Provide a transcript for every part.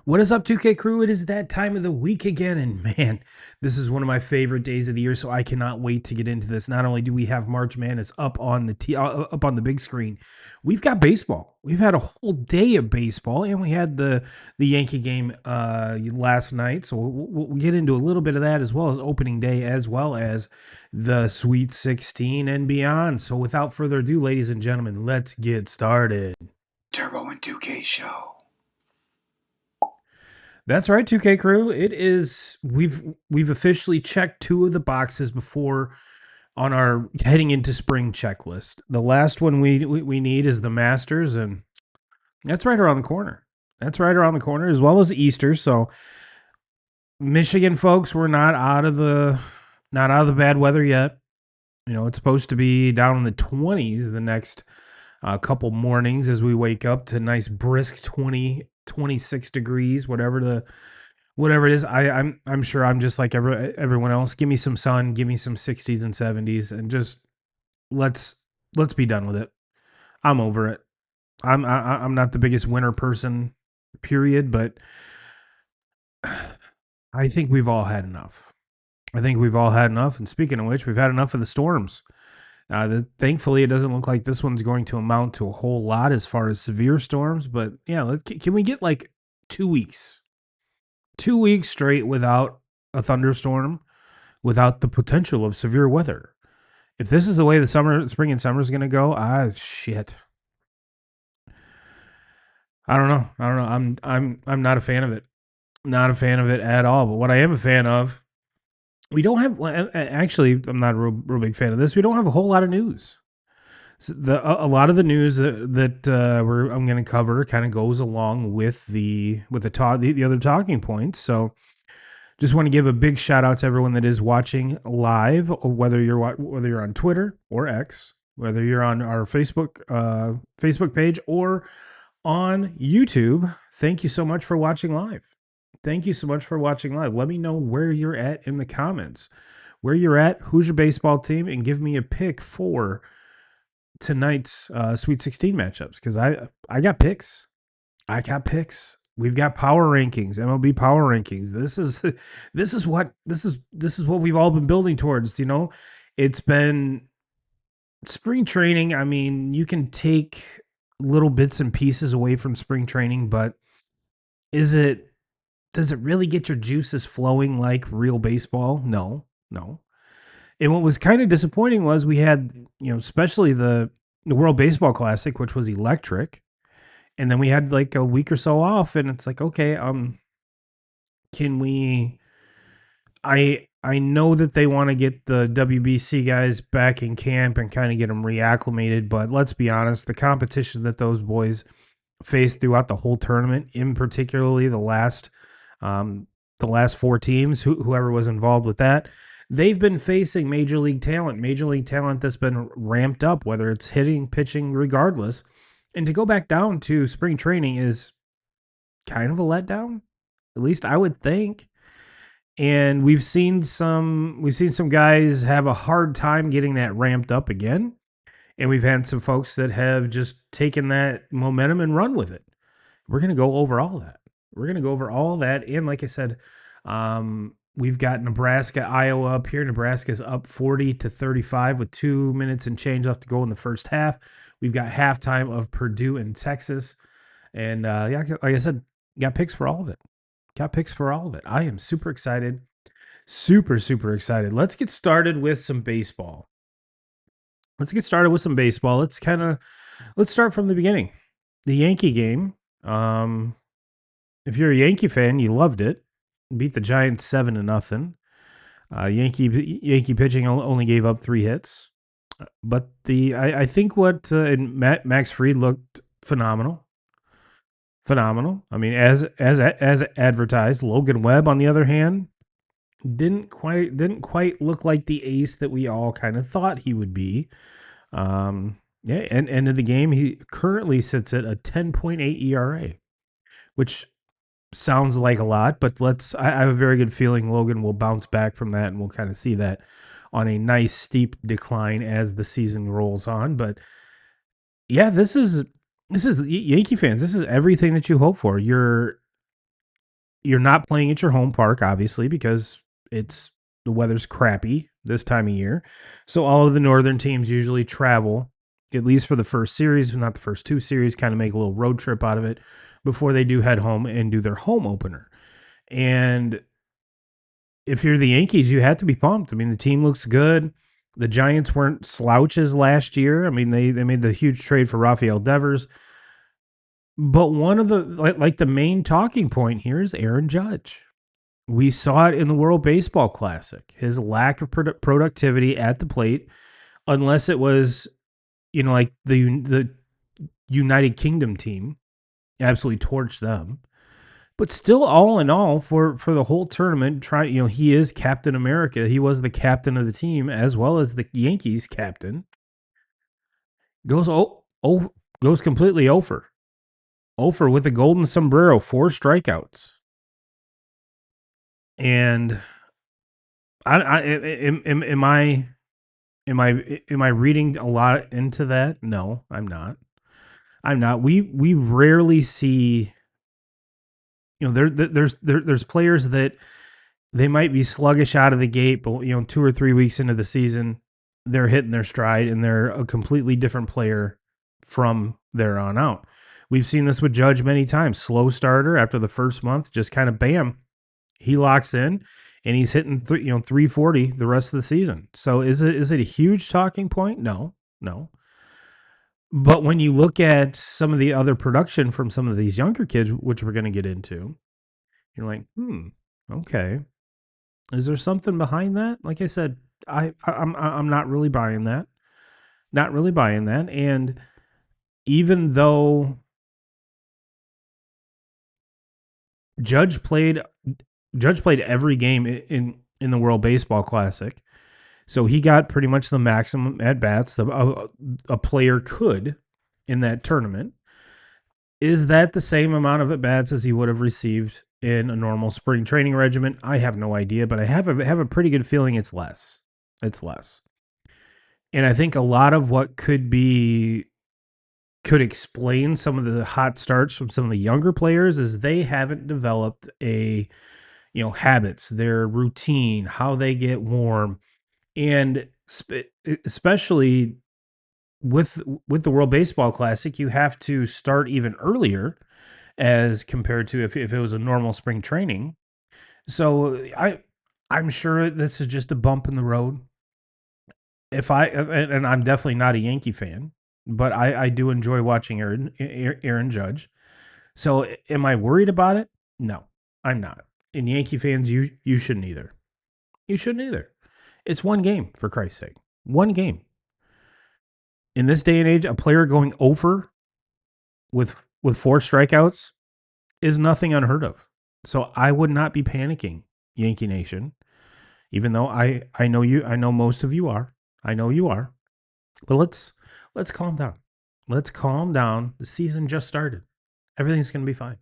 What is up, 2K crew? It is that time of the week again, and man, this is one of my favorite days of the year. So I cannot wait to get into this. Not only do we have March Madness up on up on the big screen, we've got baseball. We've had a whole day of baseball, and we had the Yankee game last night. So we'll get into a little bit of that as well as opening day, as well as the Sweet 16 and beyond. So without further ado, ladies and gentlemen, let's get started. Turbo and 2K Show. That's right, 2K crew. It is we've officially checked two of the boxes before on our heading into spring checklist. The last one we need is the Masters, and that's right around the corner. That's right around the corner, as well as Easter. So Michigan folks, we're not out of the bad weather yet. You know, it's supposed to be down in the 20s the next couple mornings as we wake up to nice brisk 26 degrees, whatever it is. I'm sure I'm just like everyone else. Give me some sun, give me some 60s and 70s, and just let's be done with it. I'm over it. I'm not the biggest winter person, period, but I think we've all had enough. I think we've all had enough. And speaking of which, we've had enough of the storms. Thankfully, it doesn't look like this one's going to amount to a whole lot as far as severe storms. But yeah, can we get like 2 weeks? 2 weeks straight without a thunderstorm, without the potential of severe weather. If this is the way the spring and summer is going to go, shit. I don't know. I'm not a fan of it. Not a fan of it at all. But what I am a fan of, we don't have. Actually, I'm not a real big fan of this. We don't have a whole lot of news. So a lot of the news that I'm going to cover kind of goes along with the other talking points. So just want to give a big shout out to everyone that is watching live, whether you're on Twitter or X, whether you're on our Facebook page or on YouTube. Thank you so much for watching live. Thank you so much for watching live. Let me know where you're at in the comments, where you're at, who's your baseball team, and give me a pick for tonight's Sweet 16 matchups, because I got picks. I got picks. We've got power rankings, MLB power rankings. This is what we've all been building towards. You know, it's been spring training. I mean, you can take little bits and pieces away from spring training, but does it really get your juices flowing like real baseball? No. And what was kind of disappointing was we had, especially the World Baseball Classic, which was electric. And then we had like a week or so off, and it's like, okay, can we I know that they want to get the WBC guys back in camp and kind of get them reacclimated, but let's be honest, the competition that those boys faced throughout the whole tournament, in particularly the last four teams, whoever was involved with that, they've been facing major league talent that's been ramped up, whether it's hitting, pitching, regardless. And to go back down to spring training is kind of a letdown, at least I would think. And we've seen some guys have a hard time getting that ramped up again. And we've had some folks that have just taken that momentum and run with it. We're going to go over all that. And like I said, we've got Nebraska, Iowa up here. Nebraska's up 40-35 with 2 minutes and change left to go in the first half. We've got halftime of Purdue and Texas. And like I said, got picks for all of it. I am super excited. Super, super excited. Let's get started with some baseball. Let's start from the beginning. The Yankee game. If you're a Yankee fan, you loved it. Beat the Giants 7-0. Yankee pitching only gave up 3 hits, but I think Max Fried looked phenomenal. I mean, as advertised. Logan Webb, on the other hand, didn't quite look like the ace that we all kind of thought he would be. And end of the game, he currently sits at a 10.8 ERA, which sounds like a lot, but I have a very good feeling Logan will bounce back from that, and we'll kind of see that on a nice steep decline as the season rolls on. But yeah, this is Yankee fans. This is everything that you hope for. You're You're not playing at your home park, obviously, because the weather's crappy this time of year. So all of the northern teams usually travel, at least for the first series, if not the first two series, kind of make a little road trip out of it before they do head home and do their home opener. And if you're the Yankees, you had to be pumped. I mean, the team looks good. The Giants weren't slouches last year. I mean, they made the huge trade for Rafael Devers. But one of the like the main talking point here is Aaron Judge. We saw it in the World Baseball Classic. His lack of productivity at the plate, unless it was, like the United Kingdom team, absolutely torched them. But still, all in all, for the whole tournament, he is Captain America. He was the captain of the team as well as the Yankees captain. Goes completely over with a golden sombrero, 4 strikeouts, and am I reading a lot into that? No, I'm not. We rarely see, there's players that they might be sluggish out of the gate, but 2 or 3 weeks into the season, they're hitting their stride and they're a completely different player from there on out. We've seen this with Judge many times. Slow starter after the first month, just kind of bam, he locks in and he's hitting 340 the rest of the season. So is it a huge talking point? No. But when you look at some of the other production from some of these younger kids, which we're going to get into, you're like, okay. Is there something behind that? Like I said, I'm not really buying that. Not really buying that. And even though Judge played every game in the World Baseball Classic, so he got pretty much the maximum at bats a player could in that tournament. Is that the same amount of at bats as he would have received in a normal spring training regimen? I have no idea, but I have a pretty good feeling it's less. It's less. And I think a lot of what could explain some of the hot starts from some of the younger players is they haven't developed habits, their routine, how they get warm, and especially with the World Baseball Classic, you have to start even earlier as compared to if it was a normal spring training. So I'm sure this is just a bump in the road. And I'm definitely not a Yankee fan, but I do enjoy watching Aaron Judge. So am I worried about it? No, I'm not. And Yankee fans, you shouldn't either. You shouldn't either. It's one game, for Christ's sake. One game. In this day and age, a player going over with 4 strikeouts is nothing unheard of. So I would not be panicking, Yankee Nation, even though I know most of you are. I know you are. But let's calm down. Let's calm down. The season just started. Everything's going to be fine.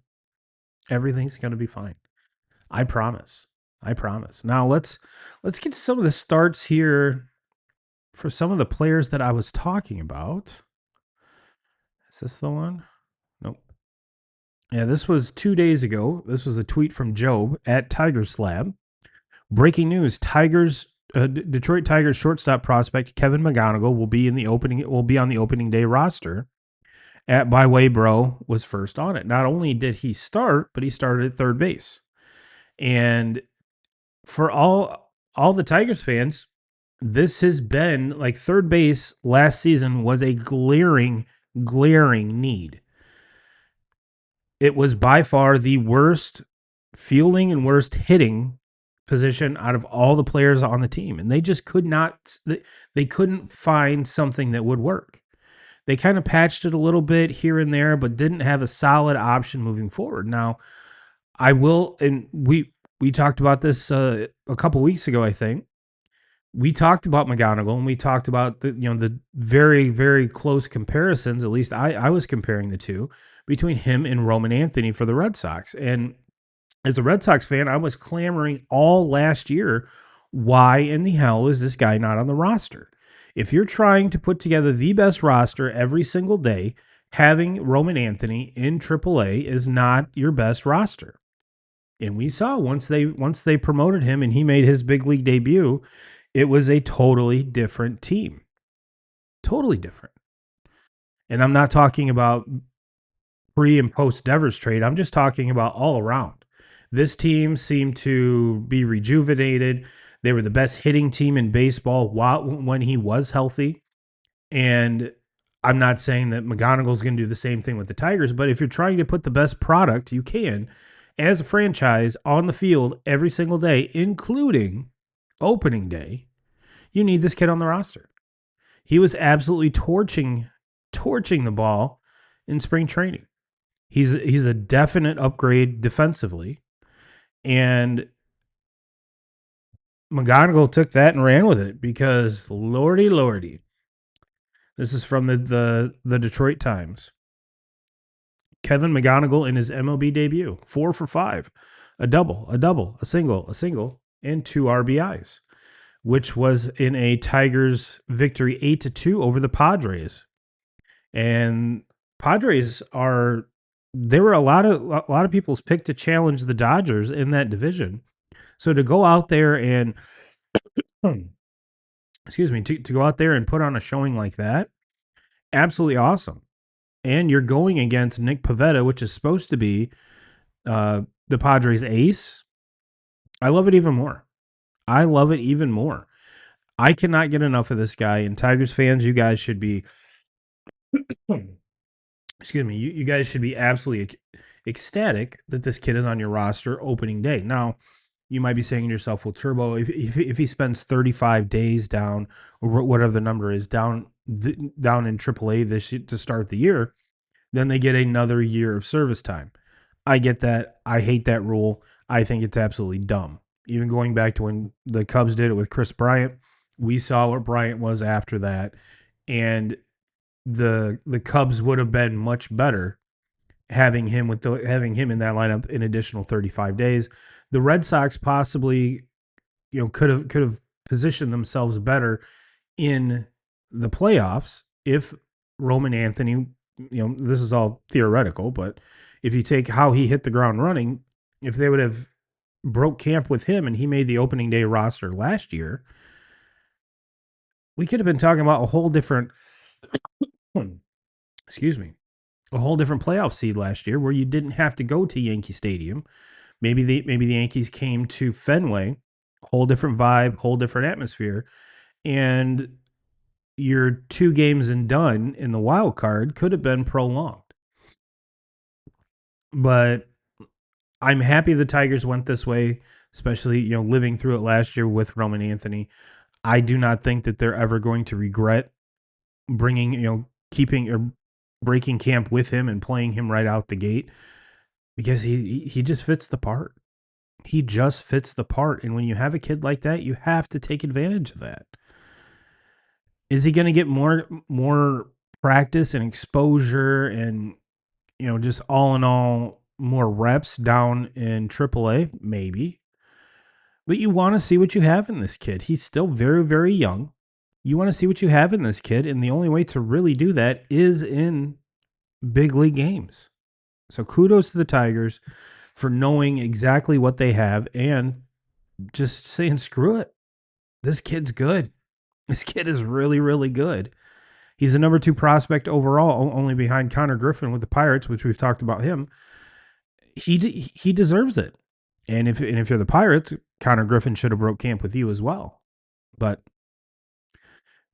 Everything's going to be fine. I promise. I promise. Now let's get to some of the starts here for some of the players that I was talking about. Is this the one? Nope. Yeah, this was 2 days ago. This was a tweet from Job at Tiger Slab. Breaking news: Detroit Tigers shortstop prospect Kevin McGonigal will be on the opening day roster. By way Bro was first on it. Not only did he start, but he started at third base. And for all the Tigers fans, this has been like third base last season was a glaring need. It was by far the worst fielding and worst hitting position out of all the players on the team. And they just they couldn't find something that would work. They kind of patched it a little bit here and there, but didn't have a solid option moving forward. Now, and we talked about this a couple weeks ago, I think. We talked about McGonigal, and we talked about the very, very close comparisons. At least I was comparing the two between him and Roman Anthony for the Red Sox. And as a Red Sox fan, I was clamoring all last year, why in the hell is this guy not on the roster? If you're trying to put together the best roster every single day, having Roman Anthony in AAA is not your best roster. And we saw once they promoted him and he made his big league debut, it was a totally different team. Totally different. And I'm not talking about pre and post Devers trade. I'm just talking about all around. This team seemed to be rejuvenated. They were the best hitting team in baseball when he was healthy. And I'm not saying that McGonagall's going to do the same thing with the Tigers, but if you're trying to put the best product you can as a franchise on the field every single day, including opening day, you need this kid on the roster. He was absolutely torching the ball in spring training. He's a definite upgrade defensively, and McGonagall took that and ran with it because lordy, this is from the Detroit Times. Kevin McGonagall in his MLB debut, 4 for 5, a double, a single, and 2 RBIs, which was in a Tigers victory 8-2 over the Padres. And Padres are there were a lot of people's pick to challenge the Dodgers in that division. So to go out there and excuse me, to go out there and put on a showing like that, absolutely awesome. And you're going against Nick Pivetta, which is supposed to be the Padres ace. I love it even more. I love it even more. I cannot get enough of this guy. And Tigers fans, you guys should be excuse me, you guys should be absolutely ecstatic that this kid is on your roster opening day. Now, you might be saying to yourself, well, Turbo, if he spends 35 days down, or whatever the number is, down in AAA to start the year, then they get another year of service time. I get that. I hate that rule. I think it's absolutely dumb. Even going back to when the Cubs did it with Chris Bryant, we saw what Bryant was after that, and the Cubs would have been much better having him in that lineup an additional 35 days. The Red Sox possibly, could have positioned themselves better in the playoffs if Roman Anthony, this is all theoretical, but if you take how he hit the ground running, if they would have broke camp with him and he made the opening day roster last year, we could have been talking about a whole different excuse me, a whole different playoff seed last year where you didn't have to go to Yankee Stadium. Maybe the Yankees came to Fenway, whole different vibe, whole different atmosphere, and your 2 games and done in the wild card could have been prolonged. But I'm happy the Tigers went this way, especially living through it last year with Roman Anthony. I do not think that they're ever going to regret bringing keeping or breaking camp with him and playing him right out the gate because he just fits the part. He just fits the part. And when you have a kid like that, you have to take advantage of that. Is he going to get more practice and exposure and just all in all more reps down in AAA? Maybe. But you want to see what you have in this kid. He's still very, very young. You want to see what you have in this kid, and the only way to really do that is in big league games. So kudos to the Tigers for knowing exactly what they have and just saying, screw it. This kid's good. This kid is really, really good. He's the number 2 prospect overall, only behind Connor Griffin with the Pirates, which we've talked about him. He deserves it. And if you're the Pirates, Connor Griffin should have broke camp with you as well. But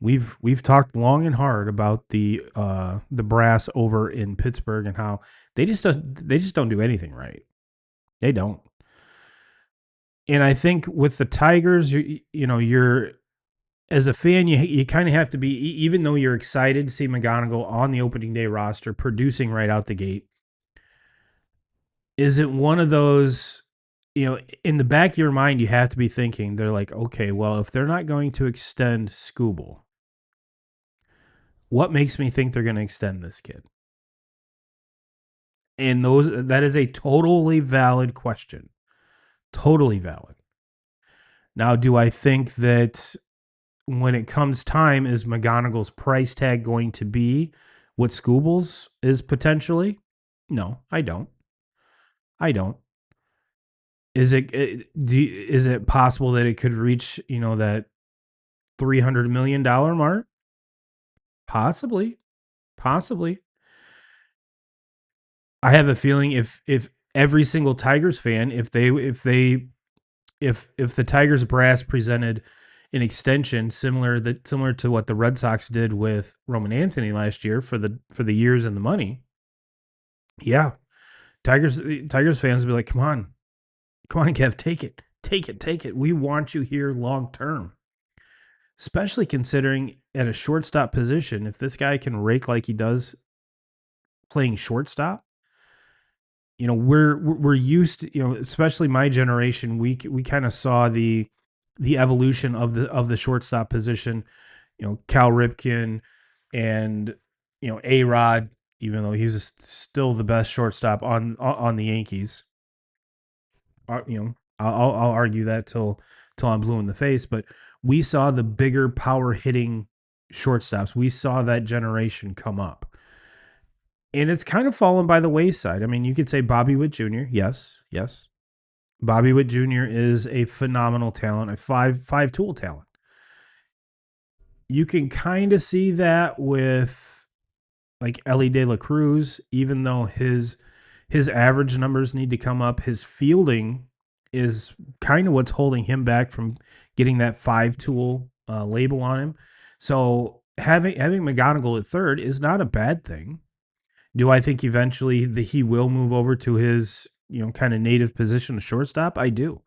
we've talked long and hard about the brass over in Pittsburgh and how they just don't do anything right. They don't. And I think with the Tigers, you're as a fan, you kind of have to be, even though you're excited to see McGonagall on the opening day roster producing right out the gate. Is it one of those, in the back of your mind, you have to be thinking, they're like, okay, well, if they're not going to extend Skubal, what makes me think they're going to extend this kid? And that is a totally valid question. Totally valid. Now, do I think that when it comes time, is McGonagall's price tag going to be what Skubal's is potentially? No, I don't. I don't. is it possible that it could reach, that $300 million mark? Possibly, possibly. I have a feeling if every single Tigers fan, if the Tigers brass presented an extension similar to what the Red Sox did with Roman Anthony last year for the years and the money, yeah, Tigers fans would be like, come on, Kev, take it, take it, take it. We want you here long term. Especially considering at a shortstop position, if this guy can rake like he does playing shortstop, we're used to, especially my generation, we kind of saw the evolution of the shortstop position, Cal Ripken and A Rod, even though he's still the best shortstop on the Yankees. I'll argue that till I'm blue in the face, but we saw the bigger power hitting shortstops. We saw that generation come up. And it's kind of fallen by the wayside. I mean, you could say Bobby Witt Jr. Yes, yes. Bobby Witt Jr. is a phenomenal talent, a five tool talent. You can kind of see that with like Ellie De La Cruz, even though his average numbers need to come up. His fielding is kind of what's holding him back from getting that five tool label on him. So having McGonigal at third is not a bad thing. Do I think eventually he will move over to his, kind of native position of shortstop? I do.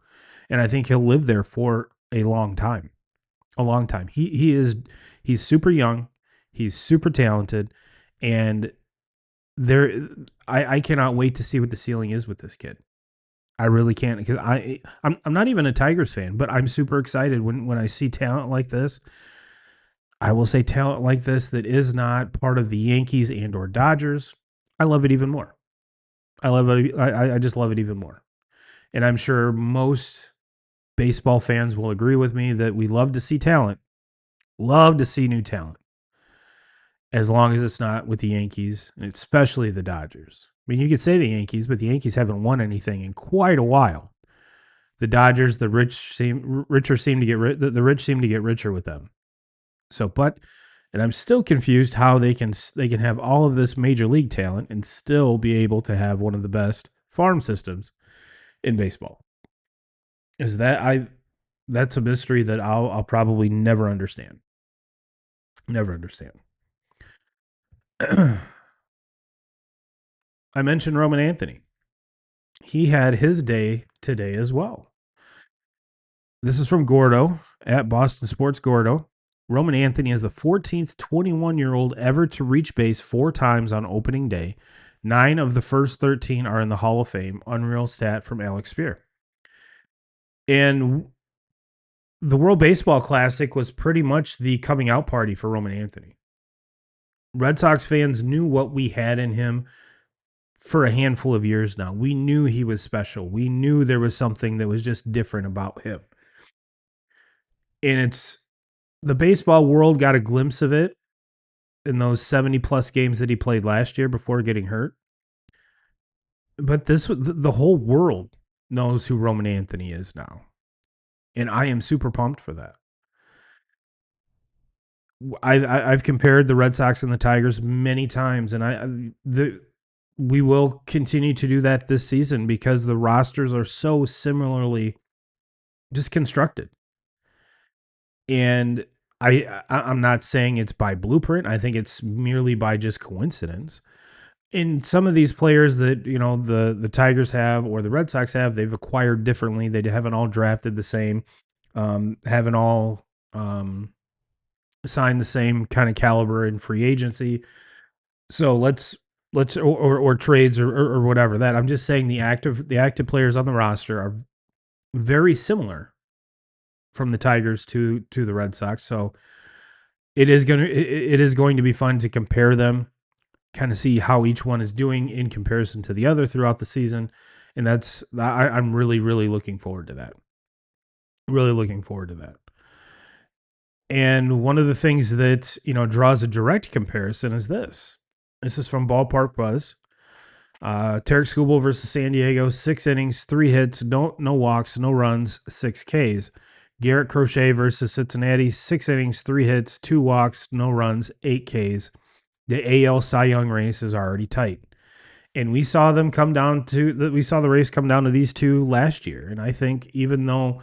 And I think he'll live there for a long time. A long time. He's super young, he's super talented, and there I cannot wait to see what the ceiling is with this kid. I really can't, because I'm not even a Tigers fan, but I'm super excited when I see talent like this. I will say talent like this that is not part of the Yankees and or Dodgers. I love it even more. I love it. I just love it even more. And I'm sure most baseball fans will agree with me that we love to see talent, love to see new talent, as long as it's not with the Yankees, and especially the Dodgers. I mean, you could say the Yankees, but the Yankees haven't won anything in quite a while. The Dodgers, the rich seem to get the rich seem to get richer with them. So, and I'm still confused how they can have all of this major league talent and still be able to have one of the best farm systems in baseball. Is that's a mystery that I'll probably never understand. Never understand. I mentioned Roman Anthony. He had his day today as well. This is from Gordo at Boston Sports Gordo. Roman Anthony is the 14th 21-year-old ever to reach base 4 times on opening day. 9 of the first 13 are in the Hall of Fame. Unreal stat from Alex Spear. And the World Baseball Classic was pretty much the coming out party for Roman Anthony. Red Sox fans knew what we had in him for a handful of years now. We knew he was special. We knew there was something that was just different about him. And the baseball world got a glimpse of it in those 70 plus games that he played last year before getting hurt. But the whole world knows who Roman Anthony is now. And I am super pumped for that. I've compared the Red Sox and the Tigers many times, and we will continue to do that this season because the rosters are so similarly just constructed. And I'm not saying it's by blueprint. I think it's merely by just coincidence. In some of these players that the Tigers have or the Red Sox have, they've acquired differently. They haven't all drafted the same, haven't all signed the same kind of caliber in free agency. So let's or trades or whatever that. I'm just saying the active players on the roster are very similar from the Tigers to the Red Sox. So it is going to be fun to compare them, kind of see how each one is doing in comparison to the other throughout the season. And I'm really, really looking forward to that. Really looking forward to that. And one of the things that, draws a direct comparison is this. This is from Ballpark Buzz. Tarek Skubal versus San Diego, 6 innings, 3 hits, no walks, no runs, 6 Ks. Garrett Crochet versus Cincinnati, 6 innings, 3 hits, 2 walks, no runs, 8 Ks. The AL Cy Young race is already tight. And we saw the race come down to these two last year. And I think even though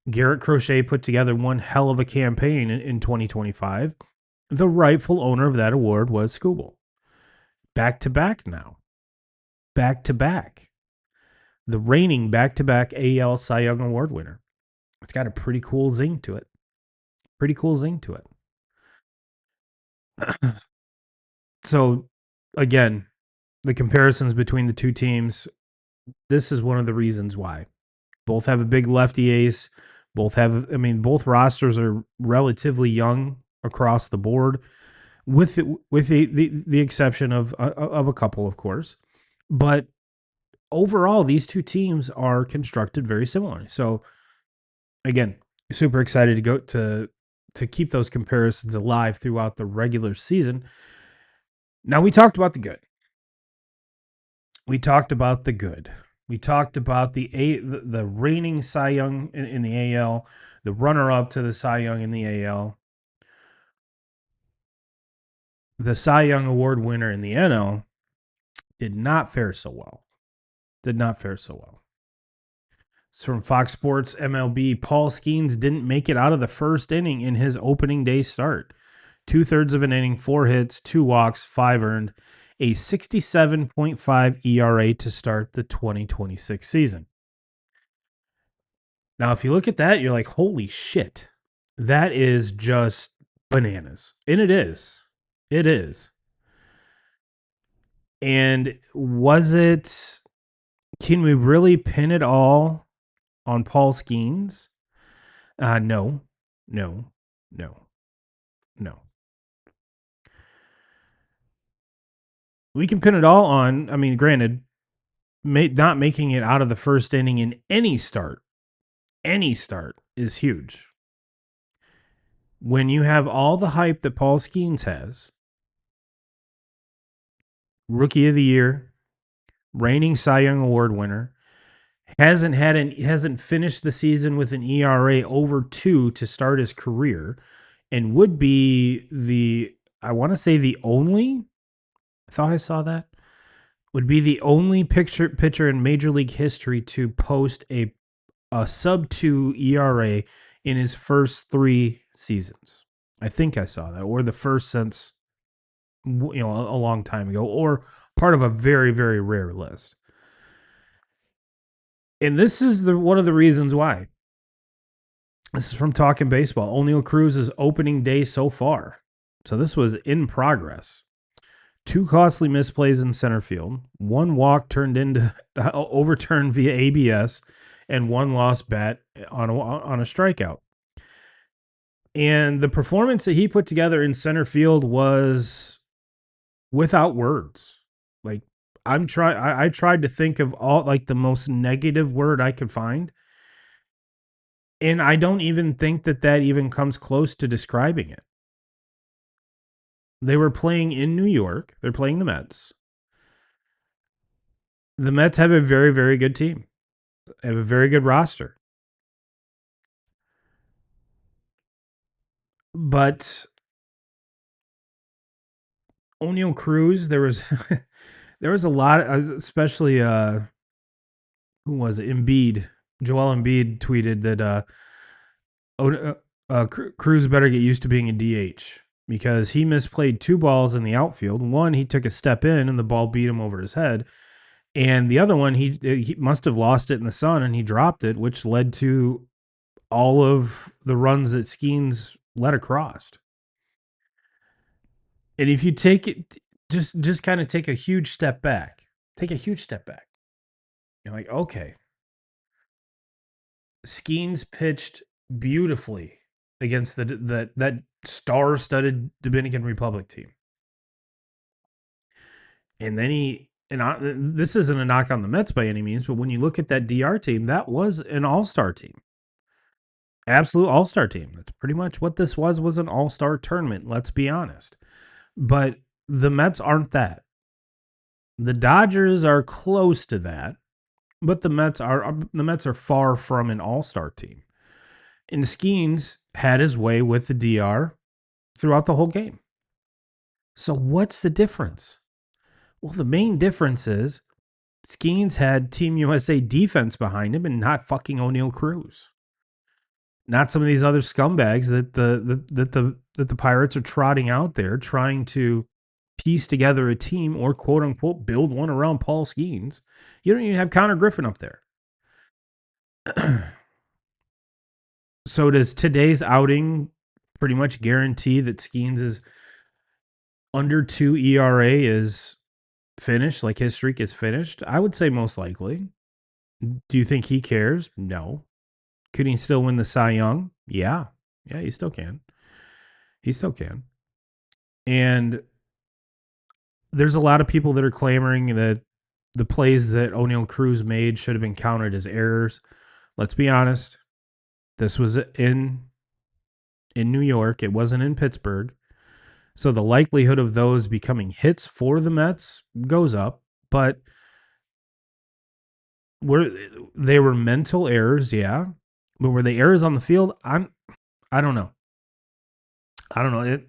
Garrett Crochet put together one hell of a campaign in 2025, the rightful owner of that award was Skubal. Back to back now. Back to back. The reigning back to back AL Cy Young Award winner. It's got a pretty cool zing to it. So, again, the comparisons between the two teams, this is one of the reasons why. Both have a big lefty ace. Both rosters are relatively young across the board, with the exception of a couple, of course. But overall, these two teams are constructed very similarly. So, again, super excited to go to keep those comparisons alive throughout the regular season. Now, we talked about the good. We talked about the reigning Cy Young in the AL, the runner-up to the Cy Young in the AL, the Cy Young Award winner in the NL did not fare so well. It's from Fox Sports MLB. Paul Skeens didn't make it out of the first inning in his opening day start. 2/3 of an inning, 4 hits, 2 walks, 5 earned, a 67.5 ERA to start the 2026 season. Now, if you look at that, you're like, holy shit, that is just bananas. And it is. It is. And can we really pin it all on Paul Skeens? No. We can pin it all on, granted, not making it out of the first inning in any start is huge. When you have all the hype that Paul Skeens has, Rookie of the Year, reigning Cy Young Award winner, hasn't finished the season with an ERA over 2 to start his career, and would be I thought I saw that, would be the only pitcher in Major League history to post a sub-2 ERA in his first 3 seasons. I think I saw that, or the first since a long time ago, or part of a very, very rare list. And this is one of the reasons why. This is from Talking Baseball. O'Neal Cruz's opening day so far. So this was in progress. 2 costly misplays in center field, 1 walk turned into overturned via ABS, and 1 lost bat on a strikeout. And the performance that he put together in center field was without words. Like, I tried to think of all, like, the most negative word I could find, and I don't even think that even comes close to describing it. They were playing in New York. They're playing the Mets. The Mets have a very, very good team. They have a very good roster. But O'Neal Cruz, there was a lot, especially who was it? Embiid. Joel Embiid tweeted that Cruz better get used to being a DH, because he misplayed 2 balls in the outfield. One, he took a step in and the ball beat him over his head. And the other one, he must have lost it in the sun and he dropped it, which led to all of the runs that Skeens led across. And if you take it, just kind of take a huge step back. You're like, okay, Skeens pitched beautifully against that star-studded Dominican Republic team. And then this isn't a knock on the Mets by any means, but when you look at that DR team, that was an all-star team. Absolute all-star team. That's pretty much what this was an all-star tournament, let's be honest. But the Mets aren't that. The Dodgers are close to that, but the Mets are far from an all-star team. And Skeens had his way with the DR throughout the whole game. So what's the difference? Well, the main difference is Skeens had Team USA defense behind him and not fucking O'Neal Cruz. Not some of these other scumbags that the Pirates are trotting out there trying to piece together a team or quote unquote build one around Paul Skeens. You don't even have Connor Griffin up there. So does today's outing pretty much guarantee that Skeens is under 2 ERA is finished, like his streak is finished? I would say most likely. Do you think he cares? No. Could he still win the Cy Young? Yeah. Yeah, he still can. He still can. And there's a lot of people that are clamoring that the plays that O'Neal Cruz made should have been counted as errors. Let's be honest. This was in New York. It wasn't in Pittsburgh. So the likelihood of those becoming hits for the Mets goes up, but they were mental errors, yeah. But were they errors on the field? I don't know. I don't know.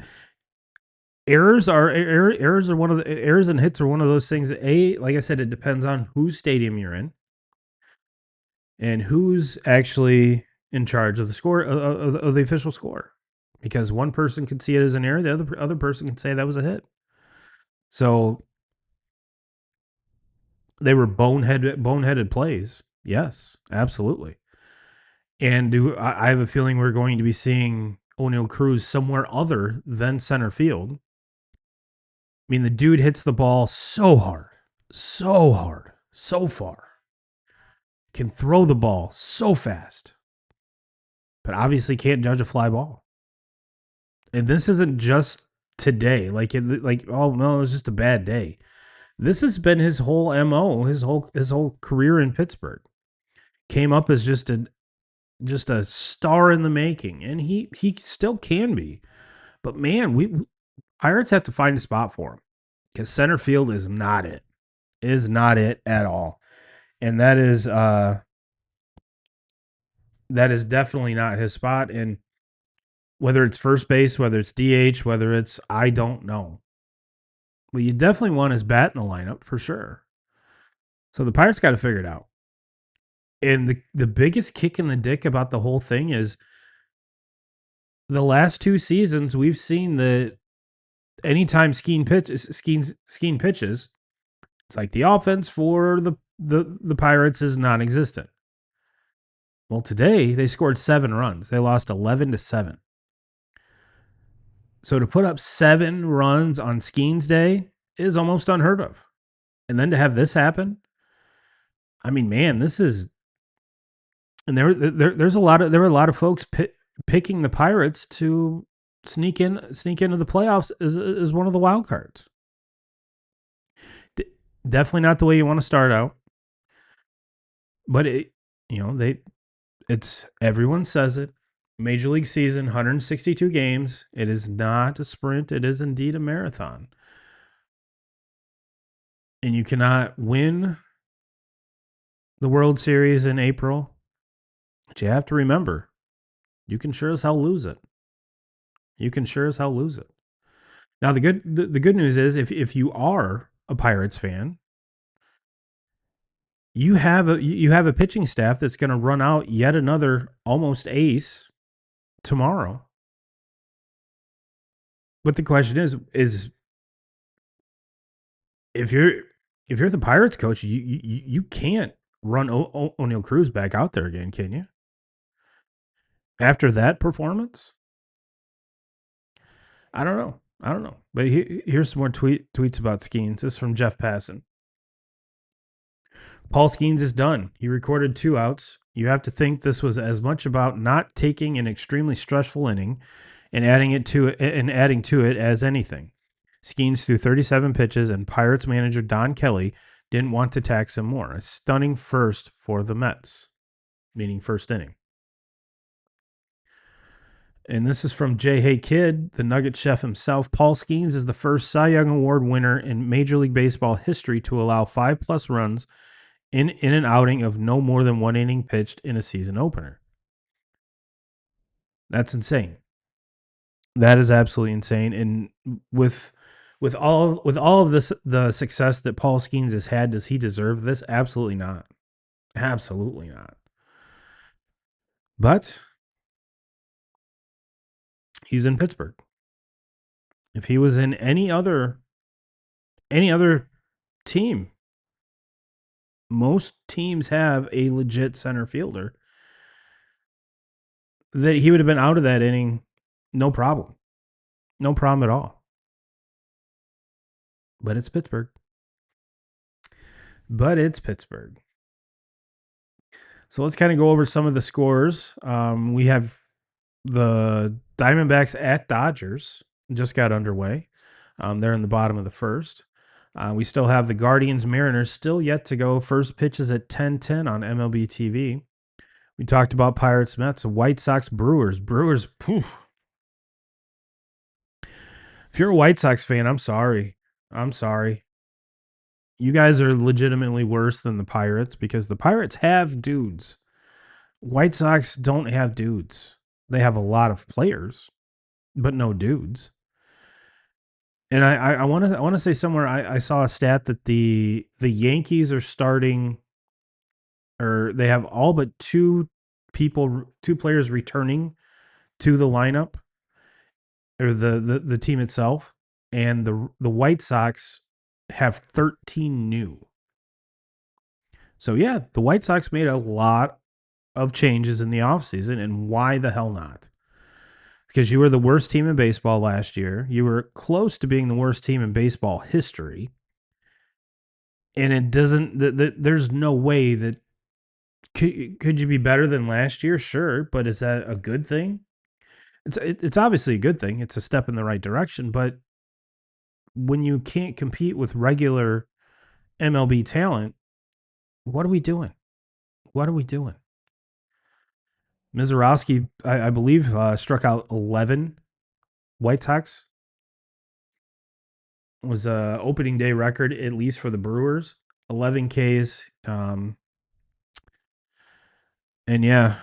Errors are one of the errors and hits are one of those things. Like I said, it depends on whose stadium you're in and who's actually in charge of the score of the official score. Because one person could see it as an error, the other person can say that was a hit. So they were boneheaded plays. Yes, absolutely. And I have a feeling we're going to be seeing O'Neal Cruz somewhere other than center field. I mean, the dude hits the ball so hard, so far. Can throw the ball so fast, but obviously can't judge a fly ball. And this isn't just today. Like oh no, it was just a bad day. This has been his whole MO, his whole career in Pittsburgh. Came up as just a star in the making, and he still can be. But man, we Pirates have to find a spot for him because center field is not it. Is not it at all. And that is definitely not his spot. And whether it's first base, whether it's DH, whether it's I don't know. But you definitely want his bat in the lineup for sure. So the Pirates got to figure it out. And the biggest kick in the dick about the whole thing is the last 2 seasons we've seen that anytime Skeen pitches, it's like the offense for the Pirates is non-existent. Well, today they scored 7 runs. They lost 11-7. So to put up 7 runs on Skeen's day is almost unheard of. And then to have this happen, I mean, man, this is. And there were a lot of folks picking the Pirates to sneak into the playoffs as one of the wild cards. Definitely not the way you want to start out, but it's everyone says it. Major League season, 162 games. It is not a sprint. It is indeed a marathon. And you cannot win the World Series in April. But you have to remember, you can sure as hell lose it. You can sure as hell lose it. Now, the good news is if you are a Pirates fan, you have a pitching staff that's going to run out yet another almost ace tomorrow. But the question is if you're the Pirates coach, you can't run O'Neal Cruz back out there again, can you? After that performance, I don't know. But here's some more tweets about Skeens. This is from Jeff Passan. Paul Skeens is done. He recorded 2 outs. You have to think this was as much about not taking an extremely stressful inning and adding to it as anything. Skeens threw 37 pitches, and Pirates manager Don Kelly didn't want to tax him more. A stunning first for the Mets, meaning first inning. And this is from J. Hay Kidd, the Nugget chef himself. Paul Skeens is the first Cy Young Award winner in Major League Baseball history to allow 5+ runs in an outing of no more than 1 inning pitched in a season opener. That's insane. That is absolutely insane. And with all of this, the success that Paul Skeens has had, does he deserve this? Absolutely not. Absolutely not. But he's in Pittsburgh. If he was in any other team, most teams have a legit center fielder, that he would have been out of that inning, no problem. No problem at all. But it's Pittsburgh. So let's kind of go over some of the scores. We have the Diamondbacks at Dodgers just got underway. They're in the bottom of the first. We still have the Guardians Mariners still yet to go. First pitch is at 10:10 on MLB TV. We talked about Pirates Mets, White Sox Brewers. Poof. If you're a White Sox fan, I'm sorry. You guys are legitimately worse than the Pirates because the Pirates have dudes. White Sox don't have dudes. They have a lot of players, but no dudes. And I want to say somewhere I saw a stat that the Yankees are starting, or they have all but two players returning to the lineup, or the team itself, and the White Sox have 13 new. So yeah, the White Sox made a lot of changes in the offseason, and why the hell not? Because you were the worst team in baseball last year. You were close to being the worst team in baseball history. And it doesn't, there's no way that, could you be better than last year? Sure. But is that a good thing? It's obviously a good thing. It's a step in the right direction. But when you can't compete with regular MLB talent, what are we doing? What are we doing? Mizorowski, I believe, struck out 11 White Sox. Was a opening day record, at least for the Brewers. 11 Ks. And yeah,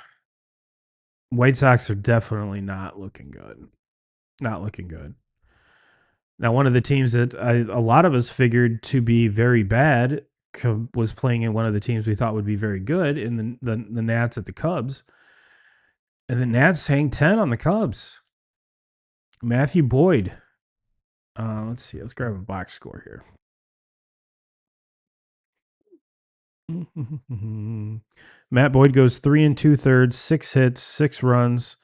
White Sox are definitely not looking good. Not looking good. Now, one of the teams that a lot of us figured to be very bad was playing in one of the teams we thought would be very good in the Nats at the Cubs. And the Nats hang 10 on the Cubs. Matthew Boyd. Let's see. Let's grab a box score here. Matt Boyd goes 3 2/3, 6 hits, 6 runs,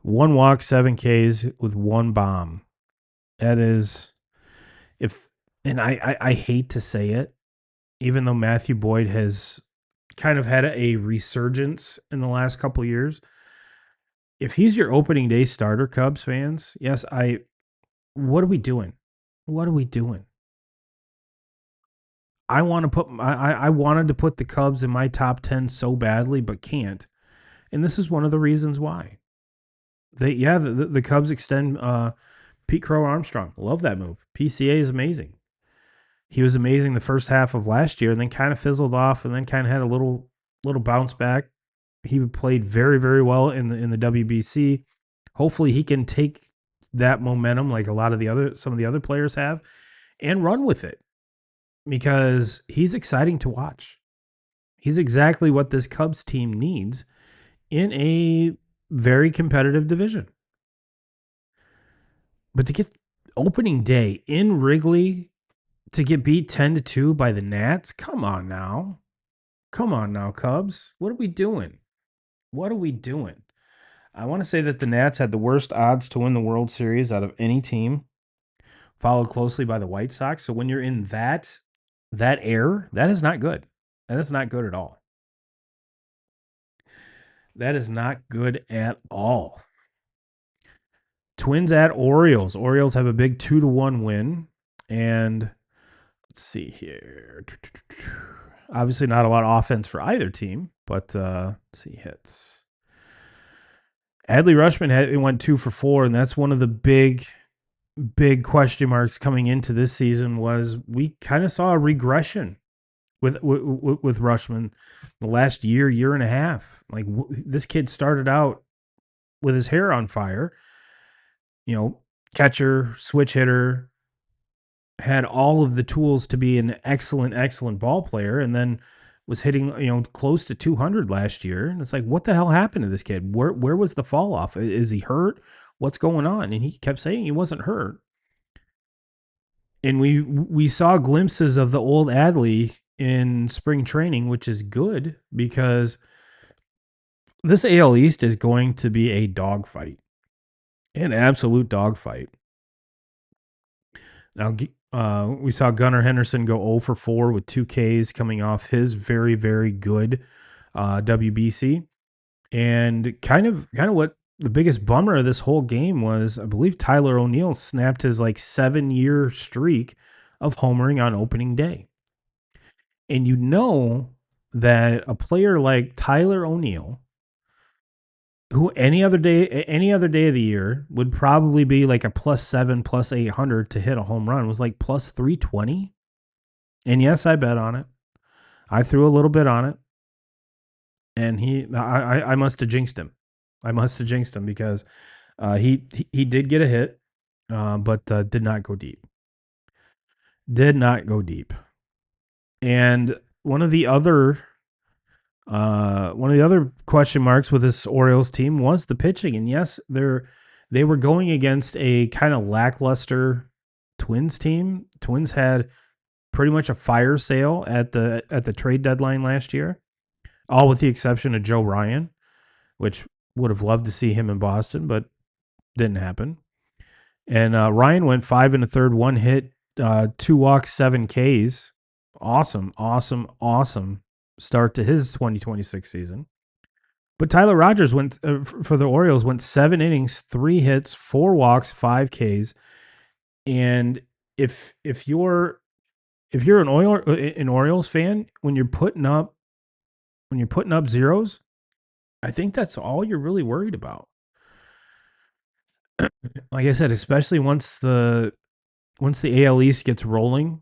1 walk, 7 Ks with 1 bomb. That is, and I hate to say it, even though Matthew Boyd has kind of had a resurgence in the last couple of years. If he's your opening day starter, Cubs fans, yes, what are we doing? What are we doing? I wanted to put the Cubs in my top 10 so badly, but can't. And this is one of the reasons why. The Cubs extend Pete Crow Armstrong. Love that move. PCA is amazing. He was amazing the first half of last year, and then kind of fizzled off, and then kind of had a little bounce back. He played very, very well in the WBC. Hopefully, he can take that momentum like some of the other players have, and run with it, because he's exciting to watch. He's exactly what this Cubs team needs in a very competitive division. But to get opening day in Wrigley, to get beat 10-2 by the Nats, come on now, Cubs. What are we doing? I want to say that the Nats had the worst odds to win the World Series out of any team, followed closely by the White Sox. So when you're in that air, that is not good. That is not good at all. That is not good at all. Twins at Orioles. Orioles have a big 2-1 win. And let's see here. Obviously not a lot of offense for either team, but let's see hits. Adley Rushman went 2 for 4, and that's one of the big question marks coming into this season. Was we kind of saw a regression with Rushman the last year and a half. Like this kid started out with his hair on fire, catcher, switch hitter, had all of the tools to be an excellent ball player, and then was hitting close to 200 last year. And it's like, what the hell happened to this kid? Where was the fall off? Is he hurt? What's going on? And he kept saying he wasn't hurt. And we saw glimpses of the old Adley in spring training, which is good because this AL East is going to be a dogfight, an absolute dogfight. Now, we saw Gunnar Henderson go 0 for 4 with 2 Ks coming off his very good WBC. And kind of what the biggest bummer of this whole game was, I believe Tyler O'Neill snapped his 7-year streak of homering on opening day. And that a player like Tyler O'Neill, who any other day of the year would probably be like a +7, +800 to hit a home run, was like +320. And yes, I bet on it. I threw a little bit on it. And I must have jinxed him. Because he did get a hit, but did not go deep. And one of the other question marks with this Orioles team was the pitching. And yes, they were going against a kind of lackluster Twins team. Twins had pretty much a fire sale at the trade deadline last year, all with the exception of Joe Ryan, which would have loved to see him in Boston, but didn't happen. And Ryan went 5 1/3, 1 hit, 2 walks, 7 Ks. Awesome start to his 2026 season. But Tyler Rogers went for the Orioles, went 7 innings, 3 hits, 4 walks, 5 Ks. And if you're an Orioles fan, when you're putting up zeros, I think that's all you're really worried about. Like I said, especially once the AL East gets rolling,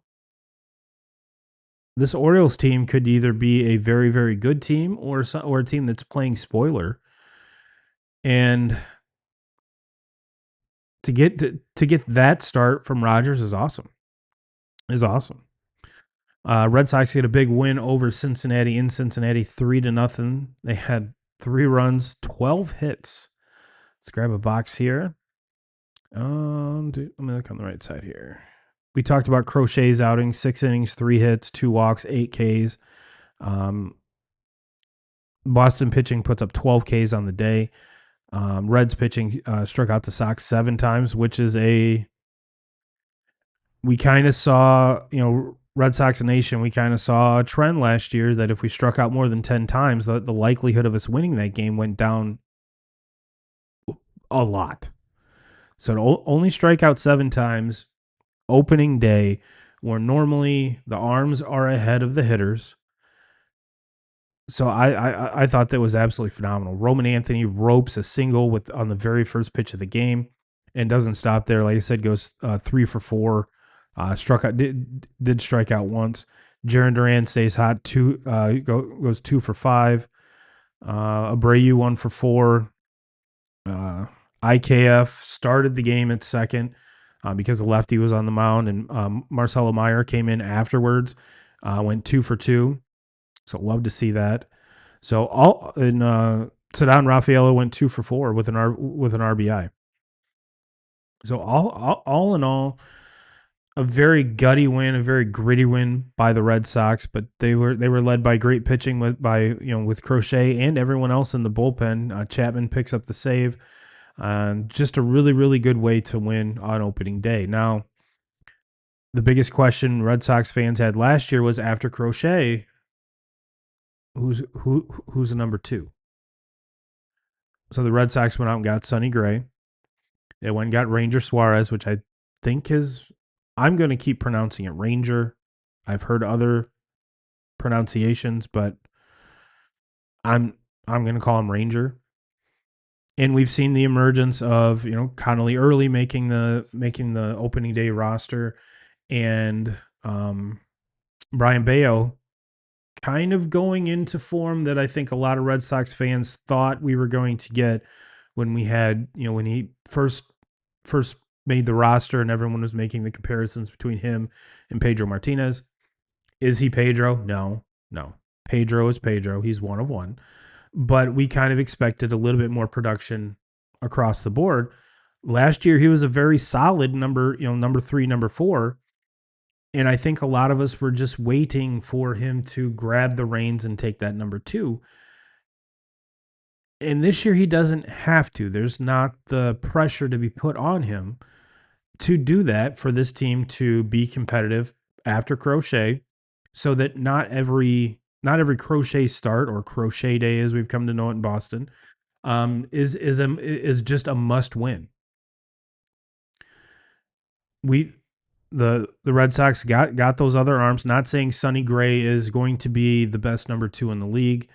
this Orioles team could either be a very good team or a team that's playing spoiler. And to get that start from Rogers is awesome. Red Sox get a big win over Cincinnati in Cincinnati, 3-0. They had 3 runs, 12 hits. Let's grab a box here. Let me look on the right side here. We talked about Crochet's outing, 6 innings, 3 hits, 2 walks, 8 Ks. Boston pitching puts up 12 Ks on the day. Reds pitching struck out the Sox 7 times, which is we kind of saw, Red Sox Nation, we kind of saw a trend last year that if we struck out more than 10 times, the likelihood of us winning that game went down a lot. So to only strike out 7 times opening day, where normally the arms are ahead of the hitters. So I thought that was absolutely phenomenal. Roman Anthony ropes a single on the very first pitch of the game and doesn't stop there. Like I said, goes 3 for 4. Struck out, did strike out once. Jarren Duran stays hot. Goes 2 for 5. Abreu 1 for 4. IKF started the game at second because the lefty was on the mound, and Marcelo Meyer came in afterwards. Went 2 for 2. So love to see that. So Ceddanne Rafaela went 2 for 4 with an RBI. So all in all, a very gutty win, a very gritty win by the Red Sox, but they were led by great pitching with Crochet and everyone else in the bullpen. Chapman picks up the save. Just a really good way to win on opening day. Now, the biggest question Red Sox fans had last year was, after Crochet, who's the number 2? So the Red Sox went out and got Sonny Gray. They went and got Ranger Suarez, which I think I'm going to keep pronouncing it Ranger. I've heard other pronunciations, but I'm going to call him Ranger. And we've seen the emergence of, Connolly Early making the opening day roster, and Brian Bayo kind of going into form that I think a lot of Red Sox fans thought we were going to get when we had, when he first made the roster and everyone was making the comparisons between him and Pedro Martinez. Is he Pedro? No, no. Pedro is Pedro. He's one of one. But we kind of expected a little bit more production across the board. Last year he was a very solid number 3, number 4, and I think a lot of us were just waiting for him to grab the reins and take that number 2. And this year he doesn't have to. There's not the pressure to be put on him to do that for this team to be competitive after Crochet, so that not every Crochet start, or Crochet day as we've come to know it in Boston, is just a must win. We the Red Sox got those other arms. Not saying Sonny Gray is going to be the best number 2 in the league.